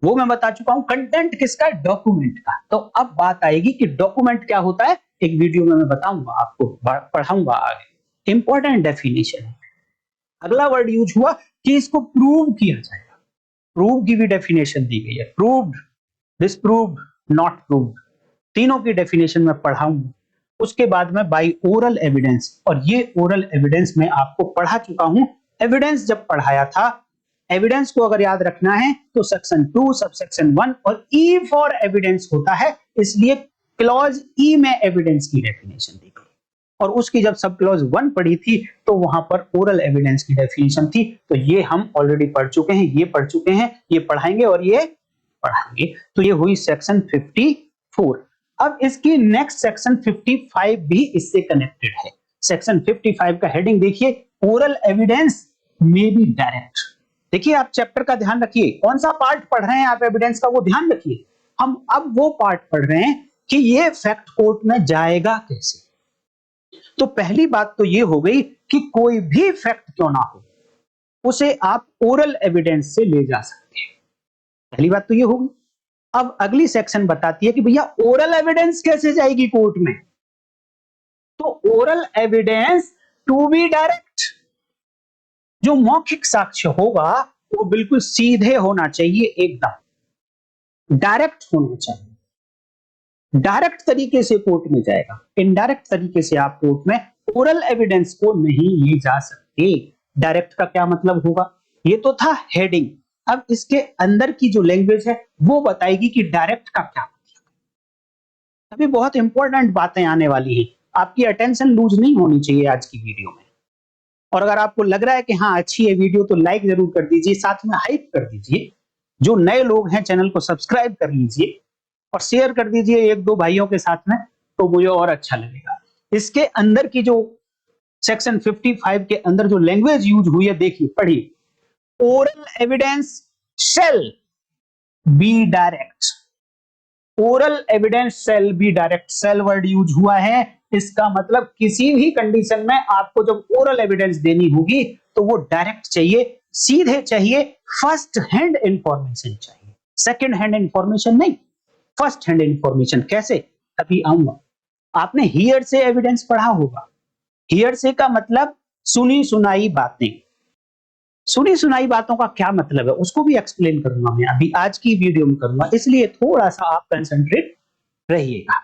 वो मैं बता चुका हूं। कंटेंट किसका? डॉक्यूमेंट का। तो अब बात आएगी कि डॉक्यूमेंट क्या होता है, एक वीडियो में मैं बताऊंगा आपको, पढ़ाऊंगा आगे, इंपॉर्टेंट डेफिनेशन है। अगला वर्ड यूज हुआ कि इसको प्रूव किया जाएगा। प्रूव की भी डेफिनेशन दी गई है, प्रूव्ड, डिसप्रूव्ड, नॉट प्रूव्ड, तीनों की डेफिनेशन मैं पढ़ाऊंगा। उसके बाद में बाई ओरल एविडेंस, और ये ओरल एविडेंस मैं आपको पढ़ा चुका हूं। एविडेंस जब पढ़ाया था, एविडेंस को अगर याद रखना है तो सेक्शन 2 सबसेक्शन 1 और ई फॉर एविडेंस होता है, इसलिए क्लॉज ई में एविडेंस की डेफिनेशन दी गई। और उसकी जब सब क्लॉज 1 पढ़ी थी तो वहां पर ओरल एविडेंस की डेफिनेशन थी। तो ये हम ऑलरेडी पढ़ चुके हैं, ये पढ़ चुके हैं, ये पढ़ाएंगे और ये पढ़ाएंगे। तो ये हुई सेक्शन 54। अब इसकी नेक्स्ट सेक्शन 55 भी इससे कनेक्टेड है। सेक्शन 55 का हेडिंग देखिए, oral evidence may be direct. देखिए आप चैप्टर का ध्यान रखिए, कौन सा पार्ट पढ़ रहे हैं आप एविडेंस का, वो ध्यान रखिए। हम अब वो पार्ट पढ़ रहे हैं कि ये फैक्ट कोर्ट में जाएगा कैसे। तो पहली बात तो ये हो गई कि कोई भी फैक्ट क्यों ना हो, उसे आप ओरल एविडेंस से ले जा सकते हैं। पहली बात तो ये होगी। अब अगली सेक्शन बताती है कि भैया ओरल एविडेंस कैसे जाएगी कोर्ट में। तो oral evidence to be direct, जो मौखिक साक्ष्य होगा वो बिल्कुल सीधे होना चाहिए, एकदम डायरेक्ट होना चाहिए। डायरेक्ट तरीके से कोर्ट में जाएगा, इनडायरेक्ट तरीके से आप कोर्ट में ओरल एविडेंस को नहीं ले जा सकते। डायरेक्ट का क्या मतलब होगा, ये तो था हेडिंग। अब इसके अंदर की जो लैंग्वेज है वो बताएगी कि डायरेक्ट का क्या मतलब। अभी बहुत इंपॉर्टेंट बातें आने वाली हैं, आपकी अटेंशन लूज नहीं होनी चाहिए आज की वीडियो में। और अगर आपको लग रहा है कि हाँ अच्छी है वीडियो तो लाइक जरूर कर दीजिए, साथ में हाइप कर दीजिए। जो नए लोग हैं चैनल को सब्सक्राइब कर लीजिए और शेयर कर दीजिए एक दो भाइयों के साथ में, तो मुझे और अच्छा लगेगा। इसके अंदर की जो सेक्शन 55 के अंदर जो लैंग्वेज यूज हुई है, देखिए पढ़िए, oral evidence shall be direct. Oral evidence shall be direct, shall word use हुआ है। इसका मतलब किसी भी कंडीशन में आपको जब ओरल एविडेंस देनी होगी तो वो डायरेक्ट चाहिए, सीधे चाहिए, फर्स्ट हैंड इंफॉर्मेशन चाहिए, सेकंड हैंड इंफॉर्मेशन नहीं, फर्स्ट हैंड इंफॉर्मेशन। कैसे, अभी आऊंगा। आपने हियर से एविडेंस पढ़ा होगा। हियर से का मतलब सुनी सुनाई बातें। सुनी सुनाई बातों का क्या मतलब है उसको भी एक्सप्लेन करूंगा मैं, अभी आज की वीडियो में करूंगा, इसलिए थोड़ा सा आप कंसंट्रेट रहिएगा।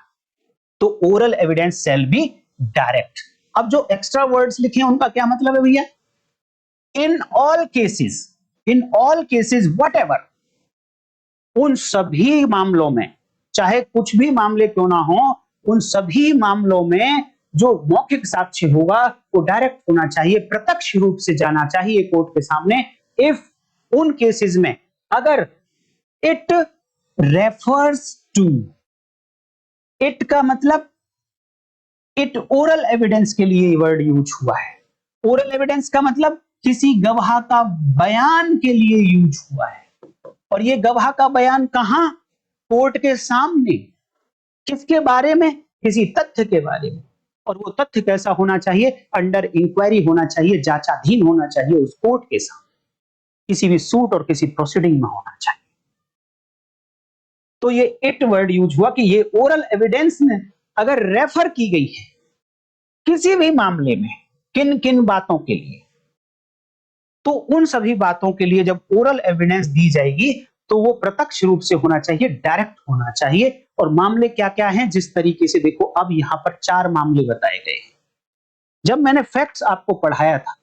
तो oral evidence shall be direct. अब जो एक्स्ट्रा वर्ड्स लिखे हैं उनका क्या मतलब है भैया, in all cases, in all cases whatever, उन सभी मामलों में, चाहे कुछ भी मामले क्यों ना हो, उन सभी मामलों में जो मौखिक साक्ष्य होगा वो डायरेक्ट होना चाहिए, प्रत्यक्ष रूप से जाना चाहिए कोर्ट के सामने। इफ, उन केसेस में, अगर इट रेफर्स टू, इट का मतलब इट ओरल एविडेंस के लिए वर्ड यूज हुआ है। ओरल एविडेंस का मतलब किसी गवाह का बयान के लिए यूज हुआ है। और ये गवाह का बयान कहां, कोर्ट के सामने। किसके बारे में, किसी तथ्य के बारे में। और वो तथ्य कैसा होना चाहिए, अंडर इंक्वायरी होना चाहिए, जांचाधीन होना चाहिए उस कोर्ट के सामने, किसी भी सूट और किसी प्रोसीडिंग में होना चाहिए। तो ये इट वर्ड यूज हुआ कि ये ओरल एविडेंस में अगर रेफर की गई है किसी भी मामले में, किन किन बातों के लिए, तो उन सभी बातों के लिए जब ओरल एविडेंस दी जाएगी तो वो प्रत्यक्ष रूप से होना चाहिए, डायरेक्ट होना चाहिए। और मामले क्या क्या हैं, जिस तरीके से देखो, अब यहां पर 4 मामले बताए गए हैं। जब मैंने फैक्ट्स आपको पढ़ाया था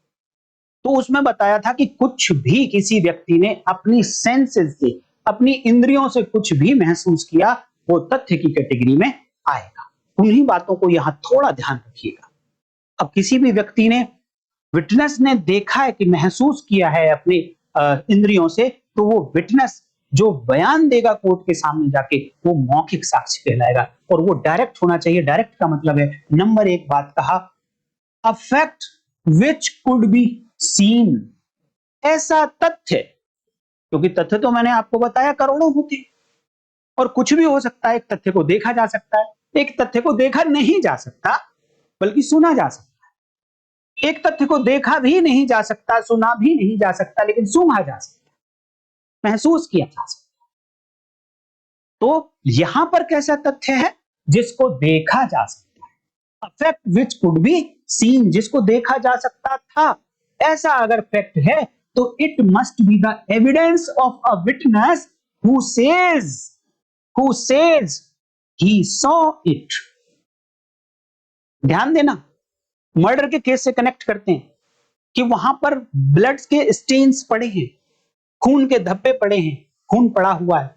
तो उसमें बताया था कि कुछ भी किसी व्यक्ति ने अपनी सेंसेस से, अपनी इंद्रियों से कुछ भी महसूस किया, वो तथ्य की कैटेगरी में आएगा। उन्हीं बातों को यहां थोड़ा ध्यान रखिएगा। अब किसी भी व्यक्ति ने, विटनेस ने देखा है कि महसूस किया है अपने इंद्रियों से, तो वो विटनेस जो बयान देगा कोर्ट के सामने जाके, वो मौखिक साक्ष्य कहलाएगा। और वो डायरेक्ट होना चाहिए। डायरेक्ट का मतलब है, नंबर 1 बात कहा, a fact which could be seen, ऐसा तथ्य, क्योंकि तथ्य तो मैंने आपको बताया करोड़ों होते हैं और कुछ भी हो सकता है। एक तथ्य को देखा जा सकता है, एक तथ्य को देखा नहीं जा सकता बल्कि सुना जा सकता है। एक तथ्य को देखा भी नहीं जा सकता, सुना भी नहीं जा सकता, लेकिन सूंघा जा सकता, महसूस किया जा सकता। तो यहां पर कैसा तथ्य है? जिसको देखा जा सकता है। A fact which could be seen, जिसको देखा जा सकता था, ऐसा अगर फैक्ट है तो it must be the evidence of a witness who says he saw it. ध्यान देना, मर्डर के केस से कनेक्ट करते हैं कि वहां पर ब्लड के स्टेन्स पड़े हैं, खून के धब्बे पड़े हैं, खून पड़ा हुआ है,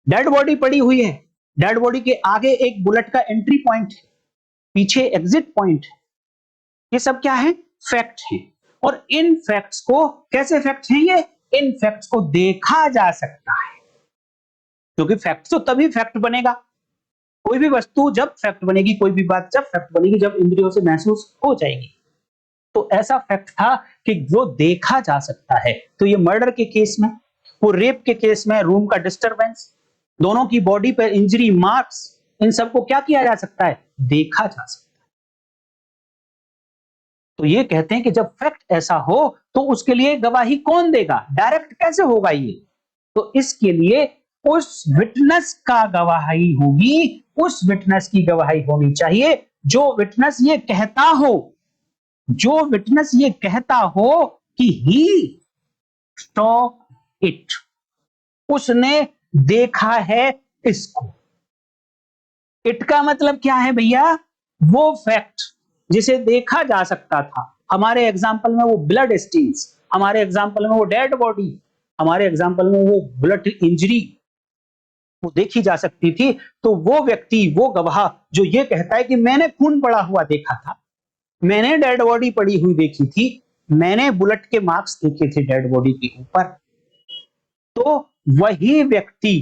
डेड बॉडी पड़ी हुई है, डेड बॉडी के आगे एक बुलेट का एंट्री पॉइंट है, पीछे एग्जिट पॉइंट है। ये सब क्या है? फैक्ट है। और इन फैक्ट्स को, कैसे फैक्ट्स हैं ये? इन फैक्ट्स को देखा जा सकता है, क्योंकि फैक्ट तो तभी फैक्ट बनेगा, कोई भी वस्तु जब फैक्ट बनेगी, कोई भी बात जब फैक्ट बनेगी जब इंद्रियों से महसूस हो जाएगी। तो ऐसा फैक्ट था कि जो देखा जा सकता है। तो ये मर्डर के केस में, वो रेप के केस में रूम का डिस्टरबेंस, दोनों की बॉडी पर इंजरी मार्क्स, इन सबको क्या किया जा सकता है? देखा जा सकता है। तो ये कहते हैं कि जब फैक्ट ऐसा हो तो उसके लिए गवाही कौन देगा? डायरेक्ट कैसे होगा ये? तो इसके लिए उस विटनेस का गवाही होगी, उस विटनेस की गवाही होनी चाहिए जो विटनेस ये कहता हो, जो विटनेस ये कहता हो कि ही सॉ इट, उसने देखा है इसको। इट का मतलब क्या है भैया? वो फैक्ट जिसे देखा जा सकता था। हमारे एग्जाम्पल में वो ब्लड स्टेन्स, हमारे एग्जाम्पल में वो डेड बॉडी, हमारे एग्जाम्पल में वो ब्लड इंजरी, वो देखी जा सकती थी। तो वो व्यक्ति, वो गवाह जो ये कहता है कि मैंने खून पड़ा हुआ देखा था, मैंने डेड बॉडी पड़ी हुई देखी थी, मैंने बुलेट के मार्क्स देखे थे डेड बॉडी के ऊपर, तो वही व्यक्ति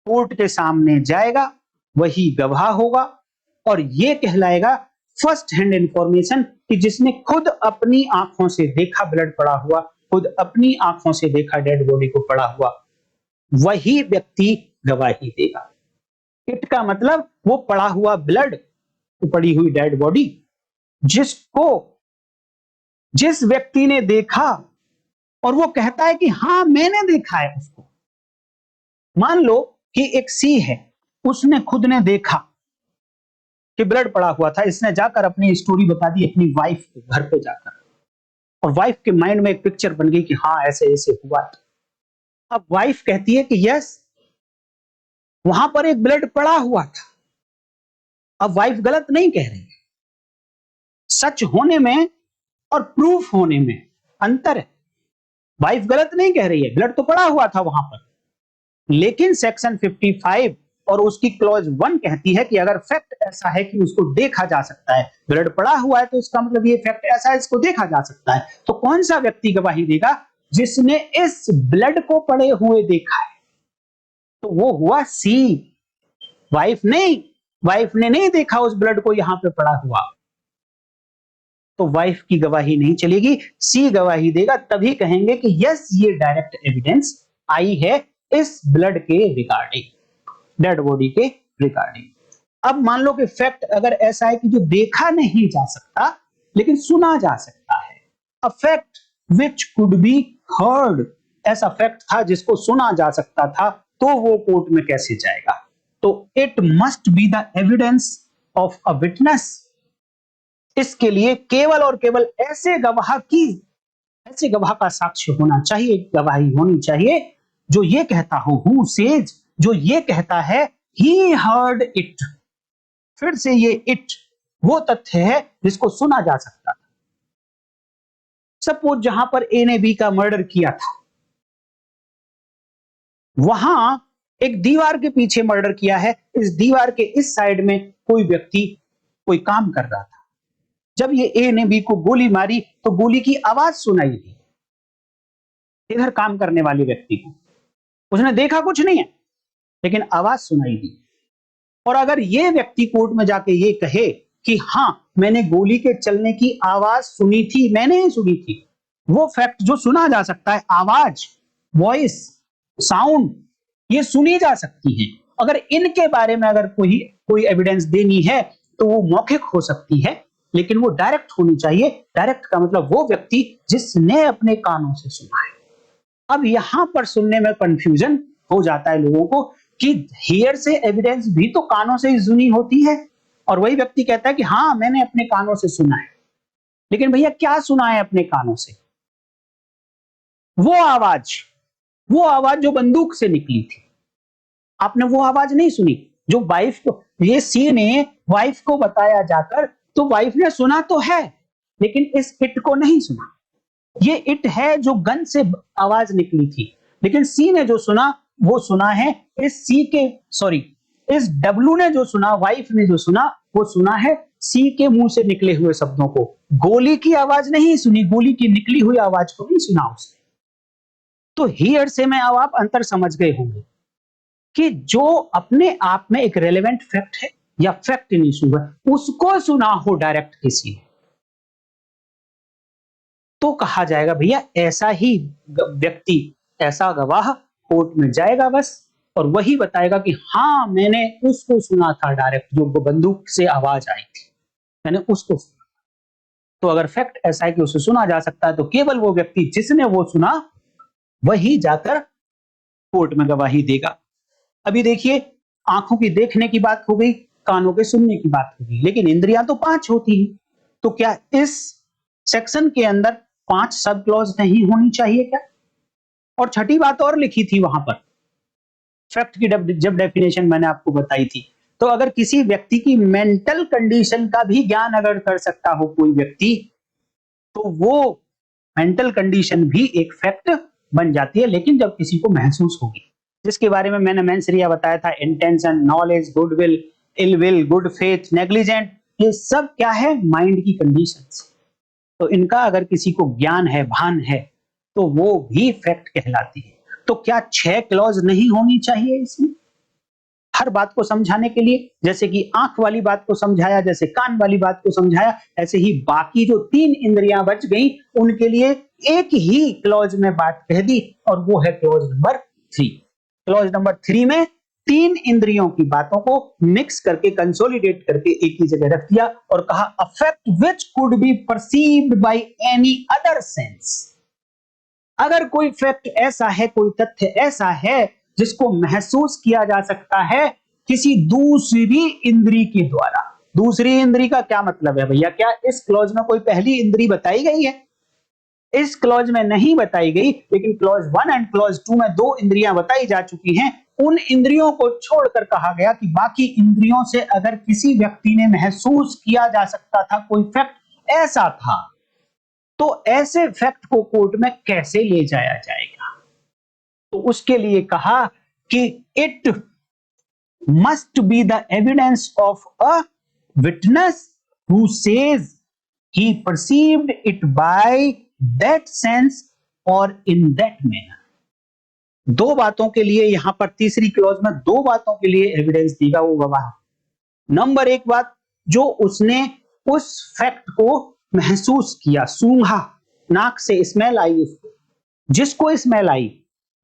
कोर्ट के सामने जाएगा, वही गवाह होगा और ये कहलाएगा फर्स्ट हैंड इंफॉर्मेशन कि जिसने खुद अपनी आंखों से देखा ब्लड पड़ा हुआ, खुद अपनी आंखों से देखा डेड बॉडी को पड़ा हुआ, वही व्यक्ति गवाही देगा। इट का मतलब वो पड़ा हुआ ब्लड, पड़ी हुई डेड बॉडी, जिसको जिस व्यक्ति ने देखा और वो कहता है कि हां मैंने देखा है उसको। मान लो कि एक सी है, उसने खुद ने देखा कि ब्लड पड़ा हुआ था, इसने जाकर अपनी स्टोरी बता दी अपनी वाइफ को घर पे जाकर, और वाइफ के माइंड में एक पिक्चर बन गई कि हाँ ऐसे ऐसे हुआ था। अब वाइफ कहती है कि यस वहां पर एक ब्लड पड़ा हुआ था। अब वाइफ गलत नहीं कह रही है, सच होने में और प्रूफ होने में अंतर है। वाइफ गलत नहीं कह रही है, ब्लड तो पड़ा हुआ था वहां पर, लेकिन सेक्शन 55 और उसकी क्लॉज 1 कहती है कि अगर फैक्ट ऐसा है कि उसको देखा जा सकता है, ब्लड पड़ा हुआ है तो इसका मतलब ये फैक्ट ऐसा है, इसको देखा जा सकता है। तो कौन सा व्यक्ति गवाही देगा? जिसने इस ब्लड को पड़े हुए देखा है, तो वो हुआ सी, वाइफ नहीं। वाइफ ने नहीं देखा उस ब्लड को यहां पे पड़ा हुआ, तो वाइफ की गवाही नहीं चलेगी, सी गवाही देगा। तभी कहेंगे कि यस ये डायरेक्ट एविडेंस आई है इस ब्लड के रिगार्डिंग, डेड बॉडी के रिगार्डिंग। अब मान लो कि फैक्ट अगर ऐसा है कि जो देखा नहीं जा सकता लेकिन सुना जा सकता है, a fact which could be heard, ऐसा फैक्ट था जिसको सुना जा सकता था, तो वो कोर्ट में कैसे जाएगा? तो it must be the evidence of a witness. इसके लिए केवल और केवल ऐसे गवाह का साक्ष्य होना चाहिए, गवाही होनी चाहिए जो ये कहता हो, हु सेज, जो ये कहता है ही हर्ड इट। फिर से ये इट वो तथ्य है जिसको सुना जा सकता था। सपोज जहां पर ए ने बी का मर्डर किया था, वहां एक दीवार के पीछे मर्डर किया है, इस दीवार के इस साइड में कोई व्यक्ति कोई काम कर रहा था। जब ये ए ने बी को गोली मारी तो गोली की आवाज सुनाई दी इधर काम करने वाले व्यक्ति को, उसने देखा कुछ नहीं है लेकिन आवाज सुनाई दी। और अगर ये व्यक्ति कोर्ट में जाके ये कहे कि हां मैंने गोली के चलने की आवाज सुनी थी, मैंने ही सुनी थी, वो फैक्ट जो सुना जा सकता है, आवाज, वॉइस, साउंड, ये सुनी जा सकती है। अगर इनके बारे में अगर कोई एविडेंस देनी है तो वो मौखिक हो सकती है, लेकिन वो डायरेक्ट होनी चाहिए। डायरेक्ट का मतलब वो व्यक्ति जिसने अपने कानों से सुना है। अब यहां पर सुनने में कंफ्यूजन हो जाता है लोगों को कि हियर से एविडेंस भी तो कानों से ही सुनी होती है, और वही व्यक्ति कहता है कि हाँ मैंने अपने कानों से सुना है। लेकिन भैया क्या सुना है अपने कानों से? वो आवाज, वो आवाज जो बंदूक से निकली थी। आपने वो आवाज नहीं सुनी जो वाइफ को, ये सी ने वाइफ को बताया जाकर, तो वाइफ ने सुना तो है लेकिन इस इट को नहीं सुना। ये इट है जो गन से आवाज निकली थी, लेकिन सी ने जो सुना वो सुना है इस सी के, सॉरी, इस डब्लू ने जो सुना, वाइफ ने जो सुना वो सुना है सी के मुंह से निकले हुए शब्दों को। गोली की आवाज नहीं सुनी, गोली की निकली हुई आवाज को नहीं सुना उसने। तो हियर से में अब आप अंतर समझ गए होंगे कि जो अपने आप में एक रेलेवेंट फैक्ट है या फैक्ट इन इशू है, उसको सुना हो डायरेक्ट किसी ने, तो कहा जाएगा भैया ऐसा ही व्यक्ति, ऐसा गवाह कोर्ट में जाएगा बस, और वही बताएगा कि हाँ मैंने उसको सुना था डायरेक्ट, जो बंदूक से आवाज आई थी मैंने उसको सुना। तो अगर फैक्ट ऐसा है कि उसे सुना जा सकता है, तो केवल वो व्यक्ति जिसने वो सुना वही जाकर कोर्ट में गवाही देगा। अभी देखिए, आंखों की देखने की बात हो गई, कानों के सुनने की बात हो गई, लेकिन इंद्रियां तो 5 होती हैं। तो क्या इस सेक्शन के अंदर 5 सब क्लॉज नहीं होनी चाहिए क्या? और छठी बात और लिखी थी वहां पर, फैक्ट की जब डेफिनेशन मैंने आपको बताई थी, तो अगर किसी व्यक्ति की मेंटल कंडीशन का भी ज्ञान अगर कर सकता हो कोई व्यक्ति, तो वो मेंटल कंडीशन भी एक फैक्ट बन जाती है, लेकिन जब किसी को महसूस होगी, जिसके बारे में मैंने मेंसरिया बताया था, intention, knowledge, goodwill, ill will, good faith, negligent, ये सब क्या है? माइंड की कंडीशंस। तो इनका अगर किसी को ज्ञान है, भान है, तो वो भी फैक्ट कहलाती है। तो क्या 6 क्लॉज नहीं होनी चाहिए इसमें हर बात को समझाने के लिए? जैसे कि आंख वाली बात को समझाया, जैसे कान वाली बात को समझाया, ऐसे ही बाकी जो 3 इंद्रियां बच गई उनके लिए एक ही क्लॉज में बात कह दी, और वो है क्लॉज नंबर 3। क्लॉज नंबर 3 में 3 इंद्रियों की बातों को मिक्स करके, कंसोलिडेट करके एक ही जगह रख दिया और कहा a fact which could be perceived by any other sense. अगर कोई फैक्ट ऐसा है, कोई तथ्य ऐसा है जिसको महसूस किया जा सकता है किसी दूसरी इंद्री के द्वारा। दूसरी इंद्री का क्या मतलब है भैया? क्या इस क्लॉज में कोई पहली इंद्री बताई गई है? इस क्लॉज में नहीं बताई गई, लेकिन क्लॉज 1 एंड क्लॉज 2 में 2 इंद्रियां बताई जा चुकी हैं। उन इंद्रियों को छोड़कर कहा गया कि बाकी इंद्रियों से अगर किसी व्यक्ति ने महसूस किया जा सकता था कोई फैक्ट ऐसा था, तो ऐसे फैक्ट को कोर्ट में कैसे ले जाया जाएगा? तो उसके लिए कहा कि it must be the evidence of a witness who says he perceived it by that sense or in that manner। दो बातों के लिए यहां पर तीसरी क्लॉज में 2 बातों के लिए एविडेंस देगा वो गवाह। नंबर 1 बात, जो उसने उस फैक्ट को महसूस किया, सूंघा, नाक से स्मेल आई उसको, जिसको स्मेल आई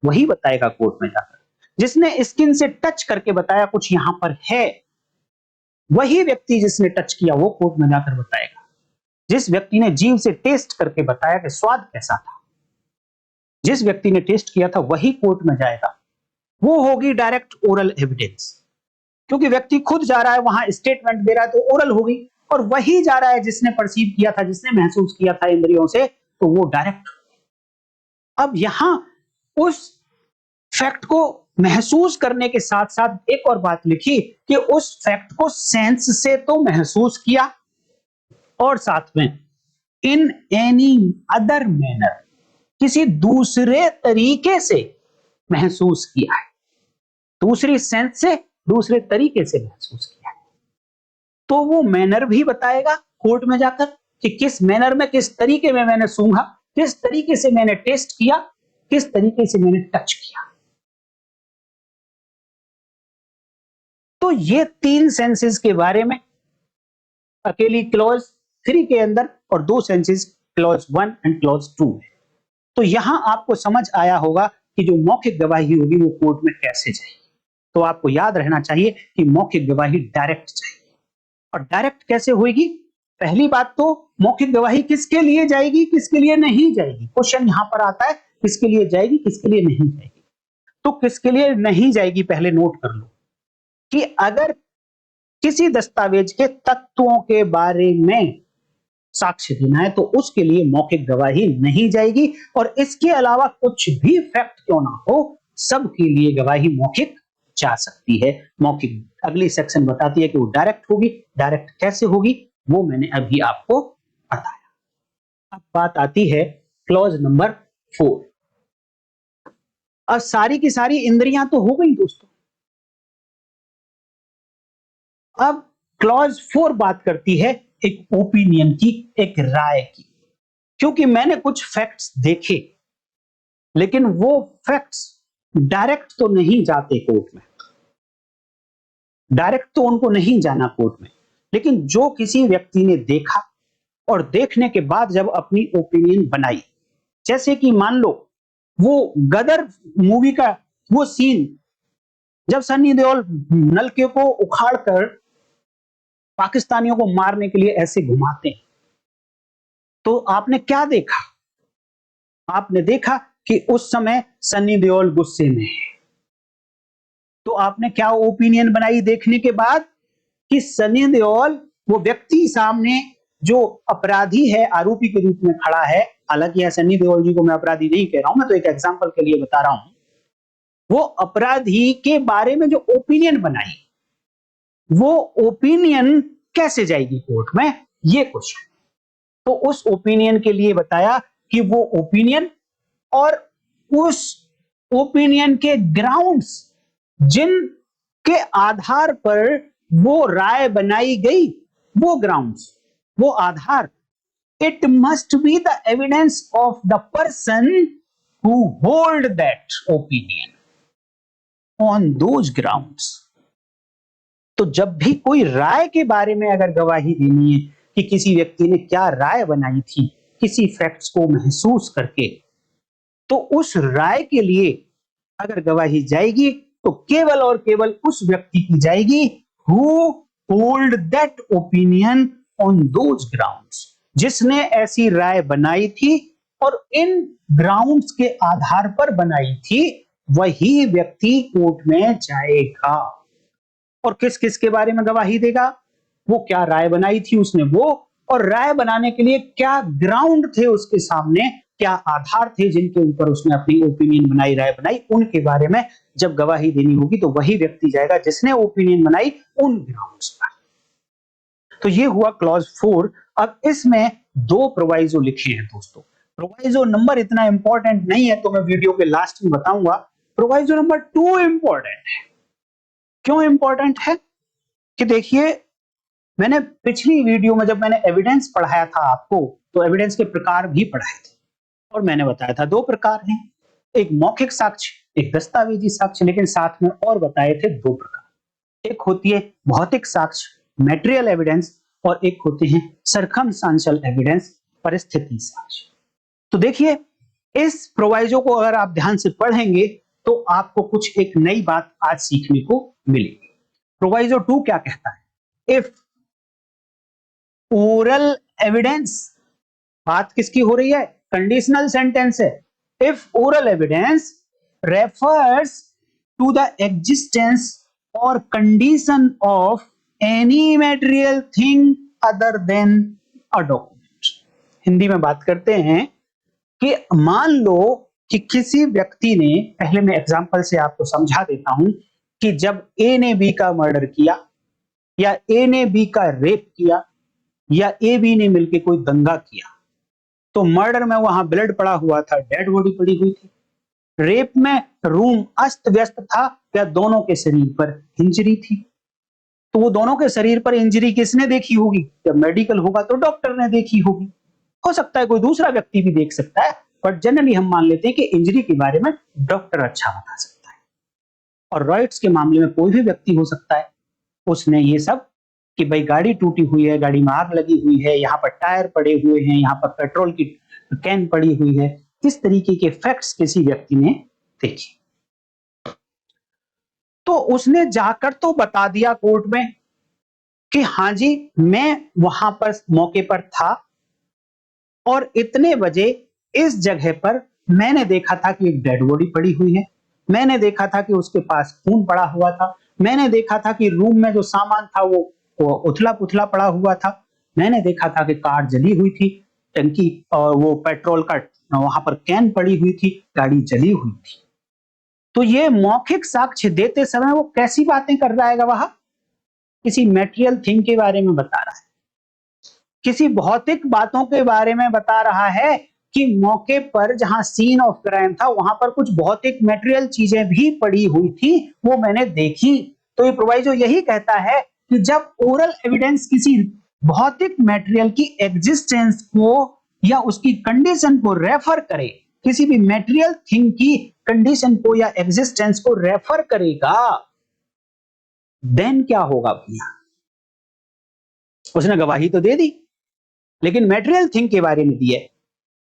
वही बताएगा कोर्ट में जाकर। जिसने स्किन से टच करके बताया कुछ यहां पर है, वही व्यक्ति जिसने टच किया वो कोर्ट में जाकर बताएगा। जिस व्यक्ति ने जीभ से टेस्ट करके बताया कि स्वाद कैसा था, जिस व्यक्ति ने टेस्ट किया था वही कोर्ट में जाएगा। वो होगी डायरेक्ट ओरल एविडेंस, क्योंकि व्यक्ति खुद जा रहा है वहां स्टेटमेंट दे रहा है, तो ओरल होगी। और वही जा रहा है जिसने परसीव किया था, जिसने महसूस किया था इंद्रियों से, तो वो डायरेक्ट। अब यहां उस फैक्ट को महसूस करने के साथ साथ एक और बात लिखी कि उस फैक्ट को सेंस से तो महसूस किया, और साथ में इन एनी अदर मैनर, किसी दूसरे तरीके से महसूस किया है, दूसरी सेंस से, दूसरे तरीके से महसूस किया है। तो वो मैनर भी बताएगा कोर्ट में जाकर कि किस मैनर में, किस तरीके में मैंने सूंघा, किस तरीके से मैंने टेस्ट किया, किस तरीके से मैंने टच किया। तो ये 3 सेंसेस के बारे में अकेली क्लॉज 3 के अंदर, और 2 सेंसेस क्लॉज 1 एंड क्लॉज 2 में। तो यहां आपको समझ आया होगा कि जो मौखिक गवाही होगी वो कोर्ट में कैसे जाएगी। तो आपको याद रहना चाहिए कि मौखिक गवाही डायरेक्ट चाहिए। और डायरेक्ट कैसे होगी? पहली बात तो मौखिक गवाही किसके लिए जाएगी, किसके लिए नहीं जाएगी। क्वेश्चन यहां पर आता है किसके लिए जाएगी, किसके लिए नहीं जाएगी। तो किसके लिए नहीं जाएगी पहले नोट कर लो कि अगर किसी दस्तावेज के तत्वों के बारे में साक्ष्य देना है तो उसके लिए मौखिक गवाही नहीं जाएगी, और इसके अलावा कुछ भी फैक्ट क्यों ना हो सबके लिए गवाही मौखिक जा सकती है। मौखिक अगली सेक्शन बताती है कि वो डायरेक्ट होगी, डायरेक्ट कैसे होगी वो मैंने अभी आपको बताया। अब बात आती है क्लॉज नंबर 4। अब सारी की सारी इंद्रियां तो हो गई दोस्तों। अब क्लॉज 4 बात करती है एक ओपिनियन की, एक राय की। क्योंकि मैंने कुछ फैक्ट्स देखे लेकिन वो फैक्ट्स डायरेक्ट तो नहीं जाते कोर्ट में, डायरेक्ट तो उनको नहीं जाना कोर्ट में, लेकिन जो किसी व्यक्ति ने देखा और देखने के बाद जब अपनी ओपिनियन बनाई, जैसे कि मान लो वो गदर मूवी का वो सीन जब सन्नी देओल नलके को उखाड़कर पाकिस्तानियों को मारने के लिए ऐसे घुमाते हैं, तो आपने क्या देखा, आपने देखा कि उस समय सन्नी देओल गुस्से में है। तो आपने क्या ओपिनियन बनाई देखने के बाद कि सनी देओल वो व्यक्ति सामने जो अपराधी है, आरोपी के रूप में खड़ा है, हालांकि यह सनी देओल जी को मैं अपराधी नहीं कह रहा हूं, मैं तो एक एग्जांपल के लिए बता रहा हूं, वो अपराधी के बारे में जो ओपिनियन बनाई वो ओपिनियन कैसे जाएगी कोर्ट में, ये क्वेश्चन। तो उस ओपिनियन के लिए बताया कि वो ओपिनियन और उस ओपिनियन के ग्राउंड्स जिन के आधार पर वो राय बनाई गई, वो ग्राउंड्स, वो आधार, it must be the evidence of the person who hold that opinion on those grounds. तो जब भी कोई राय के बारे में अगर गवाही देनी है कि किसी व्यक्ति ने क्या राय बनाई थी किसी फैक्ट्स को महसूस करके, तो उस राय के लिए अगर गवाही जाएगी तो केवल और केवल उस व्यक्ति की जाएगी who hold that opinion on those grounds, जिसने ऐसी राय बनाई थी और इन ग्राउंड्स के आधार पर बनाई थी, वही व्यक्ति कोर्ट में जाएगा। और किस किस के बारे में गवाही देगा, वो क्या राय बनाई थी उसने वो, और राय बनाने के लिए क्या ग्राउंड थे उसके सामने, क्या आधार थे जिनके ऊपर उसने अपनी ओपिनियन बनाई, राय बनाई, उनके बारे में जब गवाही देनी होगी तो वही व्यक्ति जाएगा जिसने ओपिनियन बनाई उन ग्राउंड्स पर। तो ये हुआ क्लॉज 4। अब इसमें दो प्रोवाइजो लिखे हैं दोस्तों। प्रोवाइजो नंबर इतना इंपॉर्टेंट नहीं है तो मैं वीडियो के लास्ट में बताऊंगा। प्रोवाइजो नंबर 2 इंपॉर्टेंट है। क्यों इंपॉर्टेंट है कि देखिए, मैंने पिछली वीडियो में जब मैंने एविडेंस पढ़ाया था आपको तो एविडेंस के प्रकार भी पढ़ाए थे और मैंने बताया था दो प्रकार हैं, एक मौखिक साक्ष्य, एक दस्तावेजी साक्ष्य, लेकिन साथ में और बताए थे दो प्रकार। एक होती है भौतिक साक्ष्य, मैटेरियल एविडेंस, और एक होते हैं सर्कमस्टेंशियल एविडेंस, परिस्थिति साक्ष्य। तो देखिए, इस प्रोवाइजो को अगर आप ध्यान से पढ़ेंगे तो आपको कुछ एक नई बात आज सीखने को मिलेगी। प्रोवाइजो 2 क्या कहता है, इफ ओरल एविडेंस, बात किसकी हो रही है, कंडीशनल सेंटेंस है, if oral evidence refers to the existence और condition of any material thing other than a document. Hindi में बात करते हैं कि मान लो कि किसी व्यक्ति ने, पहले मैं एग्जांपल से आपको समझा देता हूं कि जब ए ने बी का मर्डर किया या ए ने बी का रेप किया या ए बी ने मिलकर कोई दंगा किया, तो मर्डर में वहां ब्लड पड़ा हुआ था, डेड बॉडी पड़ी हुई थी। रेप में रूम अस्त व्यस्त था या दोनों के शरीर पर इंजरी थी। तो वो दोनों के शरीर पर इंजरी किसने देखी होगी, जब मेडिकल होगा तो डॉक्टर ने देखी होगी। हो सकता है कोई दूसरा व्यक्ति भी देख सकता है, बट जनरली हम मान लेते हैं कि इंजरी के बारे में डॉक्टर अच्छा बता सकता है। और रॉयट्स के मामले में कोई भी व्यक्ति हो सकता है, उसने ये सब कि भाई गाड़ी टूटी हुई है, गाड़ी में आग लगी हुई है, यहाँ पर टायर पड़े हुए हैं, यहाँ पर पेट्रोल की कैन पड़ी हुई है, इस तरीके के फैक्ट्स किसी व्यक्ति ने देखे तो उसने जाकर तो बता दिया कोर्ट में कि हाँ जी, मैं वहां पर मौके पर था और इतने बजे इस जगह पर मैंने देखा था कि एक डेड बॉडी पड़ी हुई है। मैंने देखा था कि उसके पास खून पड़ा हुआ था। मैंने देखा था कि रूम में जो सामान था वो उथला-पुथला पड़ा हुआ था। मैंने देखा था कि कार जली हुई थी, टंकी और वो पेट्रोल का वहां पर कैन पड़ी हुई थी, गाड़ी जली हुई थी। तो ये मौखिक साक्ष्य देते समय वो कैसी बातें कर रहा है गवाह? किसी मटेरियल थिंग के बारे में बता रहा है। किसी भौतिक बातों के बारे में बता रहा है कि मौके पर जहां सीन ऑफ क्राइम था वहां पर कुछ भौतिक मटेरियल चीजें भी पड़ी हुई थी, वो मैंने देखी। तो ये प्रोवाइजो यही कहता है कि जब ओरल एविडेंस किसी भौतिक मटेरियल की एग्जिस्टेंस को या उसकी कंडीशन को रेफर करे, किसी भी मटेरियल थिंग की कंडीशन को या एग्जिस्टेंस को रेफर करेगा, देन क्या होगा भैया? उसने गवाही तो दे दी, लेकिन मटेरियल थिंग के बारे में दी है।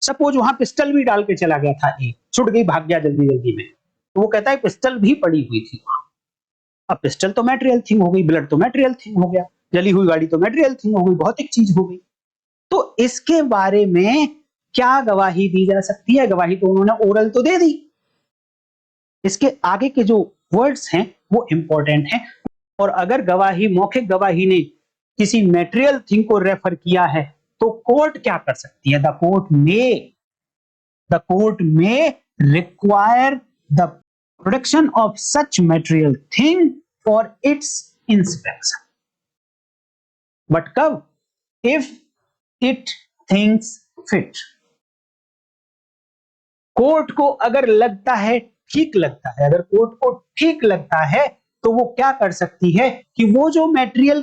सपोज वहां पिस्टल भी डाल के चला गया था, एक छुट गई, भाग गया जल्दी जल्दी में, तो वो कहता है पिस्टल भी पड़ी हुई थी। अब पिस्टल तो मटेरियल थिंग हो गई, ब्लड तो मटेरियल थिंग हो गया, जली हुई गाड़ी तो मटेरियल थिंग हो गई, भौतिक चीज हो गई। तो इसके बारे में क्या गवाही दी जा सकती है? गवाही तो उन्होंने ओरल तो दे दी, इसके आगे के जो वर्ड्स हैं वो इंपॉर्टेंट हैं। और अगर गवाही, मौखिक गवाही ने किसी मटेरियल थिंग को रेफर किया है तो कोर्ट क्या कर सकती है? The court may require the production of such material thing for its inspection. But कब? If it thinks fit. Court को अगर लगता है, ठीक लगता है, अगर कोर्ट को ठीक लगता है तो वो क्या कर सकती है कि वो जो मटेरियल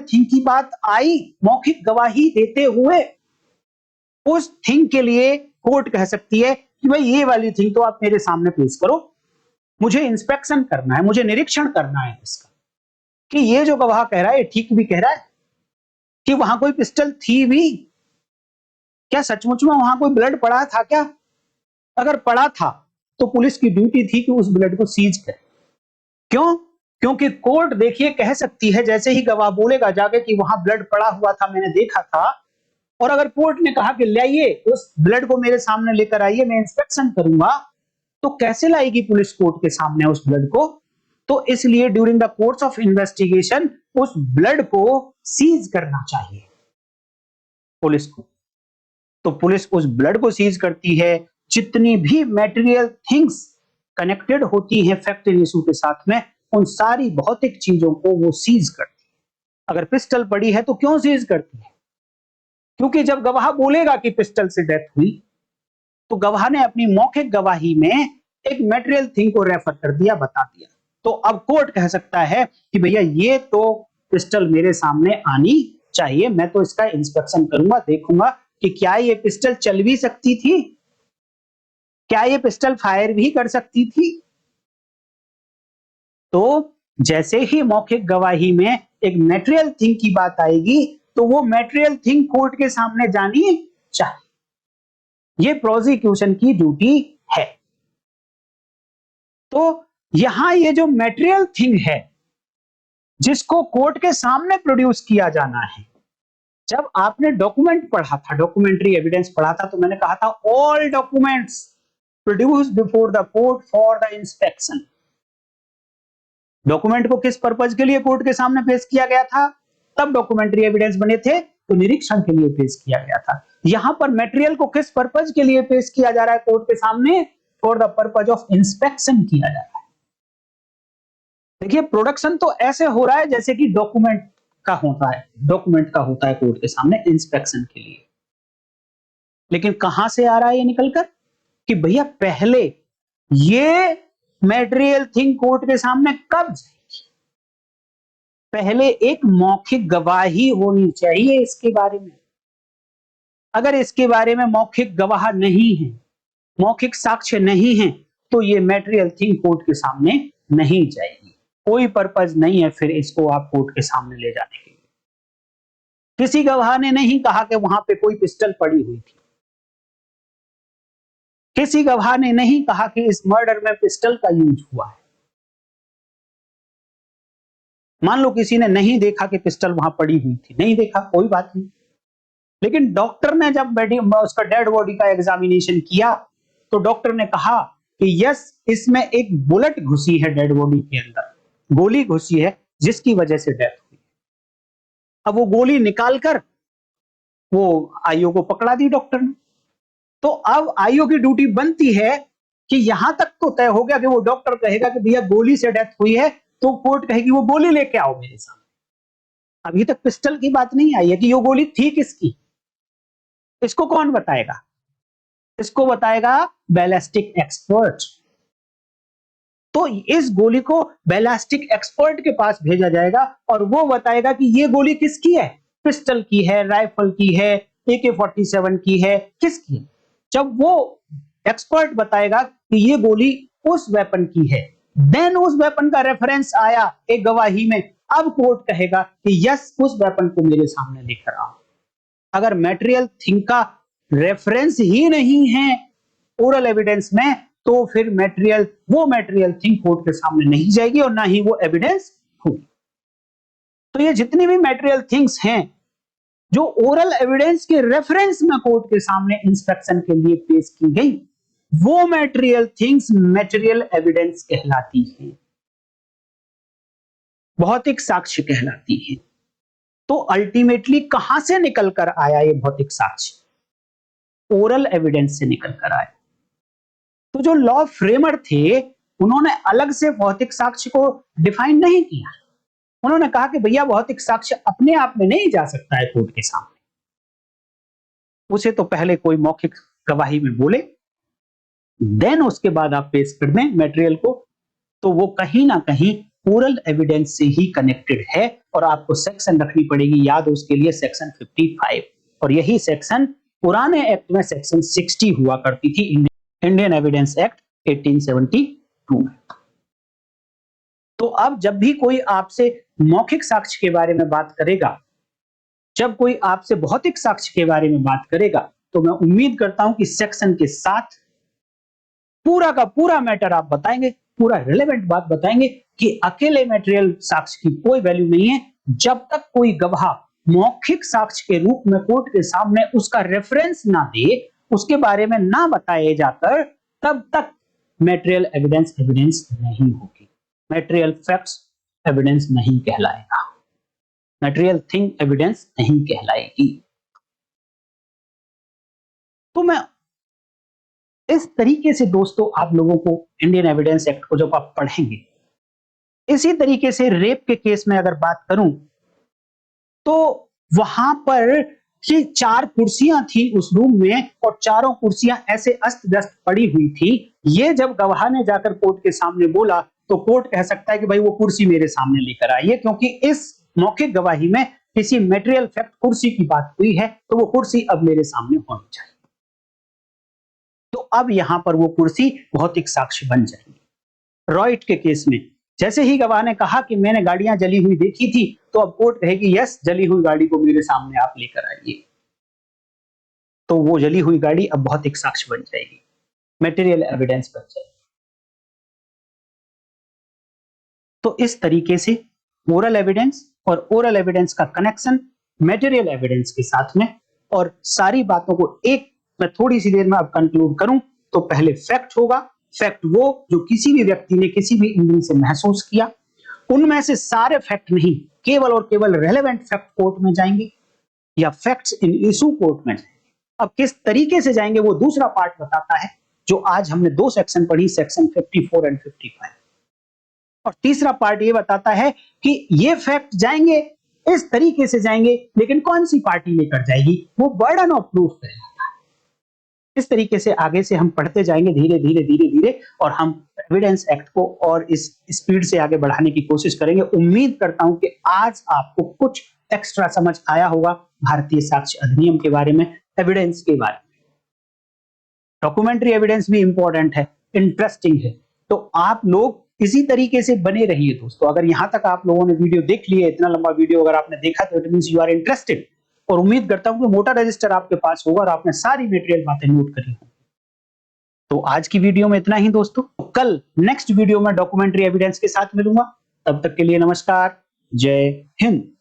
थिंग की बात आई मौखिक गवाही देते हुए, उस थिंग के लिए कोर्ट कह सकती है कि भाई ये वाली थिंग तो आप मेरे सामने पेश करो, मुझे इंस्पेक्शन करना है, मुझे निरीक्षण करना है इसका, कि ये जो गवाह कह रहा है ये ठीक भी कह रहा है, कि वहां कोई पिस्टल थी भी, क्या सचमुच में वहां कोई ब्लड पड़ा था क्या? अगर पड़ा था तो पुलिस की ड्यूटी थी कि उस ब्लड को सीज करे। क्यों? क्योंकि कोर्ट देखिए कह सकती है, जैसे ही गवाह बोलेगा जाके कि वहां ब्लड पड़ा हुआ था, मैंने देखा था, और अगर कोर्ट ने कहा कि लाइए उस ब्लड को मेरे सामने लेकर आइए, मैं इंस्पेक्शन करूंगा, तो कैसे लाएगी पुलिस कोर्ट के सामने उस ब्लड को? तो इसलिए during the course of investigation उस ब्लड को सीज करना चाहिए पुलिस को। तो पुलिस उस ब्लड को सीज करती है। जितनी भी मटेरियल थिंग्स कनेक्टेड होती हैं फैक्ट इन इशू के साथ में, उन सारी भौतिक चीजों को वो सीज करती है। अगर पिस्टल पड़ी है तो क्यों सीज करती है? क्योंकि जब गवाह बोलेगा कि पिस्टल से डेथ हुई, तो गवाह ने अपनी मौखिक गवाही में एक मटेरियल थिंग को रेफर कर दिया, बता दिया। तो अब कोर्ट कह सकता है कि भैया ये तो पिस्टल मेरे सामने आनी चाहिए, मैं तो इसका इंस्पेक्शन करूंगा, देखूंगा कि क्या ये पिस्टल चल भी सकती थी, क्या ये पिस्टल फायर भी कर सकती थी। तो जैसे ही मौखिक गवाही में एक मटेरियल थिंग की बात आएगी तो वो मटेरियल थिंग कोर्ट के सामने जानी चाहिए। ये प्रोसिक्यूशन की ड्यूटी है। तो यहां ये जो मटेरियल थिंग है जिसको कोर्ट के सामने प्रोड्यूस किया जाना है, जब आपने डॉक्यूमेंट पढ़ा था, डॉक्यूमेंट्री एविडेंस पढ़ा था, तो मैंने कहा था all documents produced before the court for the inspection. Document को किस पर्पज के लिए कोर्ट के सामने पेश किया गया था? तब डॉक्यूमेंट्री एविडेंस बने थे तो निरीक्षण के लिए पेश किया गया था। यहां पर मटेरियल को किस पर्पज के लिए पेश किया जा रहा है कोर्ट के सामने? For the purpose of inspection किया जा रहा है। देखिए प्रोडक्शन तो ऐसे हो रहा है जैसे कि डॉक्यूमेंट का होता है, डॉक्यूमेंट का होता है कोर्ट के सामने इंस्पेक्शन के लिए। लेकिन कहां से आ रहा है ये निकलकर कि भैया पहले ये मटेरियल थिंग कोर्ट के सामने कब जाएगी? पहले एक मौखिक गवाही होनी चाहिए इसके बारे में। अगर इसके बारे में मौखिक गवाह नहीं है, मौखिक साक्ष्य नहीं है, तो ये मटेरियल थिंग कोर्ट के सामने नहीं जाएगी। कोई पर्पज नहीं है फिर इसको आप कोर्ट के सामने ले जाने के लिए। किसी गवाह ने नहीं कहा कि वहां पे कोई पिस्टल पड़ी हुई थी। किसी गवाह ने नहीं कहा कि इस मर्डर में पिस्टल का यूज हुआ है। मान लो किसी ने नहीं देखा कि पिस्टल वहां पड़ी हुई थी, नहीं देखा, कोई बात नहीं, लेकिन डॉक्टर ने जब उसका डेड बॉडी का एग्जामिनेशन किया तो डॉक्टर ने कहा कि यस, इसमें एक बुलेट घुसी है डेड बॉडी के अंदर, गोली घुसी है जिसकी वजह से डेथ हुई। अब वो गोली निकालकर वो आईओ को पकड़ा दी डॉक्टर ने। तो अब आईओ की ड्यूटी बनती है कि यहां तक तो तय हो गया कि वो डॉक्टर कहेगा कि भैया गोली से डेथ हुई है, तो कोर्ट कहेगी वो गोली लेके आओ मेरे सामने। अभी तक पिस्टल की बात नहीं आई है कि ये गोली थी किसकी, इसको कौन बताएगा? इसको बताएगा बैलिस्टिक एक्सपर्ट। तो इस गोली को बैलिस्टिक एक्सपर्ट के पास भेजा जाएगा और वो बताएगा कि ये गोली किसकी है, पिस्टल की है, राइफल की है, AK-47 की है, किसकी है। जब वो एक्सपर्ट बताएगा कि ये गोली उस वेपन की है, देन उस वेपन का रेफरेंस आया एक गवाही में, अब कोर्ट कहेगा कि यस, उस वेपन को मेरे सामने लेकर आओ। अगर मटेरियल थिंग का रेफरेंस ही नहीं है ओरल एविडेंस में, तो फिर वो मटेरियल थिंग कोर्ट के सामने नहीं जाएगी और ना ही वो एविडेंस होगी। तो ये जितनी भी मटेरियल थिंग्स हैं जो ओरल एविडेंस के रेफरेंस में कोर्ट के सामने इंस्पेक्शन के लिए पेश की गई, वो मटेरियल थिंग्स मटेरियल एविडेंस कहलाती है, भौतिक साक्ष्य कहलाती है। तो अल्टीमेटली कहां से निकल कर आया ये भौतिक साक्ष्य? ओरल एविडेंस से निकल कर आया। तो जो लॉ फ्रेमर थे उन्होंने अलग से भौतिक साक्ष्य को डिफाइन नहीं किया। उन्होंने कहा कि भैया भौतिक साक्ष्य अपने आप में नहीं जा सकता है कोर्ट के सामने, उसे तो पहले कोई मौखिक गवाही में बोले, देन उसके बाद आप पेश कर दें मटेरियल को, तो वो कहीं ना कहीं ओरल एविडेंस से ही कनेक्टेड है। और आपको सेक्शन रखनी पड़ेगी याद उसके लिए, सेक्शन 55, और यही सेक्शन पुराने एक्ट में सेक्शन 60 हुआ करती थी, इंडियन एविडेंस एक्ट 1872 में। तो अब जब भी कोई आपसे मौखिक साक्ष्य के बारे में बात करेगा, जब कोई आपसे भौतिक साक्ष्य के बारे में बात करेगा, तो मैं उम्मीद करता हूं कि सेक्शन के साथ पूरा का पूरा मैटर आप बताएंगे, पूरा रिलेवेंट बात बताएंगे कि अकेले मटेरियल साक्ष्य की कोई वैल्यू नहीं है। जब तक कोई गवाह मौखिक साक्ष्य के रूप में कोर्ट के सामने उसका रेफरेंस ना दे, उसके बारे में ना बताए जाकर, तब तक मटेरियल एविडेंस नहीं होगी, मटेरियल फैक्ट्स एविडेंस नहीं कहलाएगा, मटेरियल थिंग एविडेंस नहीं कहलाएगी। तो मैं इस तरीके से दोस्तों आप लोगों को इंडियन एविडेंस एक्ट को जब आप पढ़ेंगे, इसी तरीके से रेप के केस में अगर बात करूं तो वहां पर कि 4 कुर्सियां थी उस रूम में और चारों कुर्सियां ऐसे अस्त व्यस्त पड़ी हुई थी। ये जब गवाह ने जाकर कोर्ट के सामने बोला तो कोर्ट कह सकता है कि भाई वो कुर्सी मेरे सामने लेकर आइए, क्योंकि इस मौखिक गवाही में किसी मटेरियल फैक्ट कुर्सी की बात हुई है, तो वो कुर्सी अब मेरे सामने होनी चाहिए। तो अब यहां पर वो कुर्सी भौतिक साक्ष्य बन जाएगी। रॉयट के केस में जैसे ही गवाह ने कहा कि मैंने गाड़ियां जली हुई देखी थी, तो अब कोर्ट कहेगी यस, जली हुई गाड़ी को मेरे सामने आप लेकर आइए, तो वो जली हुई गाड़ी अब भौतिक साक्ष्य बन जाएगी, मटेरियल एविडेंस बन जाएगी। तो इस तरीके से ओरल एविडेंस और ओरल एविडेंस का कनेक्शन मटेरियल एविडेंस के साथ में, और सारी बातों को एक मैं थोड़ी सी देर में अब कंक्लूड करूं तो पहले फैक्ट होगा। फैक्ट वो जो किसी भी व्यक्ति ने किसी भी इंद्रिय से महसूस किया, उनमें से सारे फैक्ट नहीं, केवल और केवल रेलेवेंट फैक्ट कोर्ट में जाएंगे या फैक्ट्स इन इशू कोर्ट में जाएंगे। अब किस तरीके से जाएंगे वो दूसरा पार्ट बताता है, जो आज हमने 2 सेक्शन पढ़ी, सेक्शन 54 एंड 55। और तीसरा पार्ट ये बताता है कि ये फैक्ट जाएंगे इस तरीके से जाएंगे, लेकिन कौन सी पार्टी लेकर जाएगी, वो बर्डन ऑफ प्रूफ कहलाता है। इस तरीके से आगे से हम पढ़ते जाएंगे धीरे धीरे धीरे धीरे, और हम एविडेंस एक्ट को और इस स्पीड से आगे बढ़ाने की कोशिश करेंगे। उम्मीद करता हूं कि आज आपको कुछ एक्स्ट्रा समझ आया होगा भारतीय साक्ष्य अधिनियम के बारे में, एविडेंस के बारे में। डॉक्यूमेंट्री एविडेंस भी इंपॉर्टेंट है, इंटरेस्टिंग है, तो आप लोग इसी तरीके से बने रहिए दोस्तों। अगर यहां तक आप लोगों ने वीडियो देख ली है, इतना लंबा वीडियो अगर आपने देखा, तो it means you are interested, और उम्मीद करता हूं कि मोटा रजिस्टर आपके पास होगा और आपने सारी मटेरियल बातें नोट करी होंगी। तो आज की वीडियो में इतना ही दोस्तों, कल नेक्स्ट वीडियो में डॉक्यूमेंट्री एविडेंस के साथ मिलूंगा। तब तक के लिए नमस्कार, जय हिंद।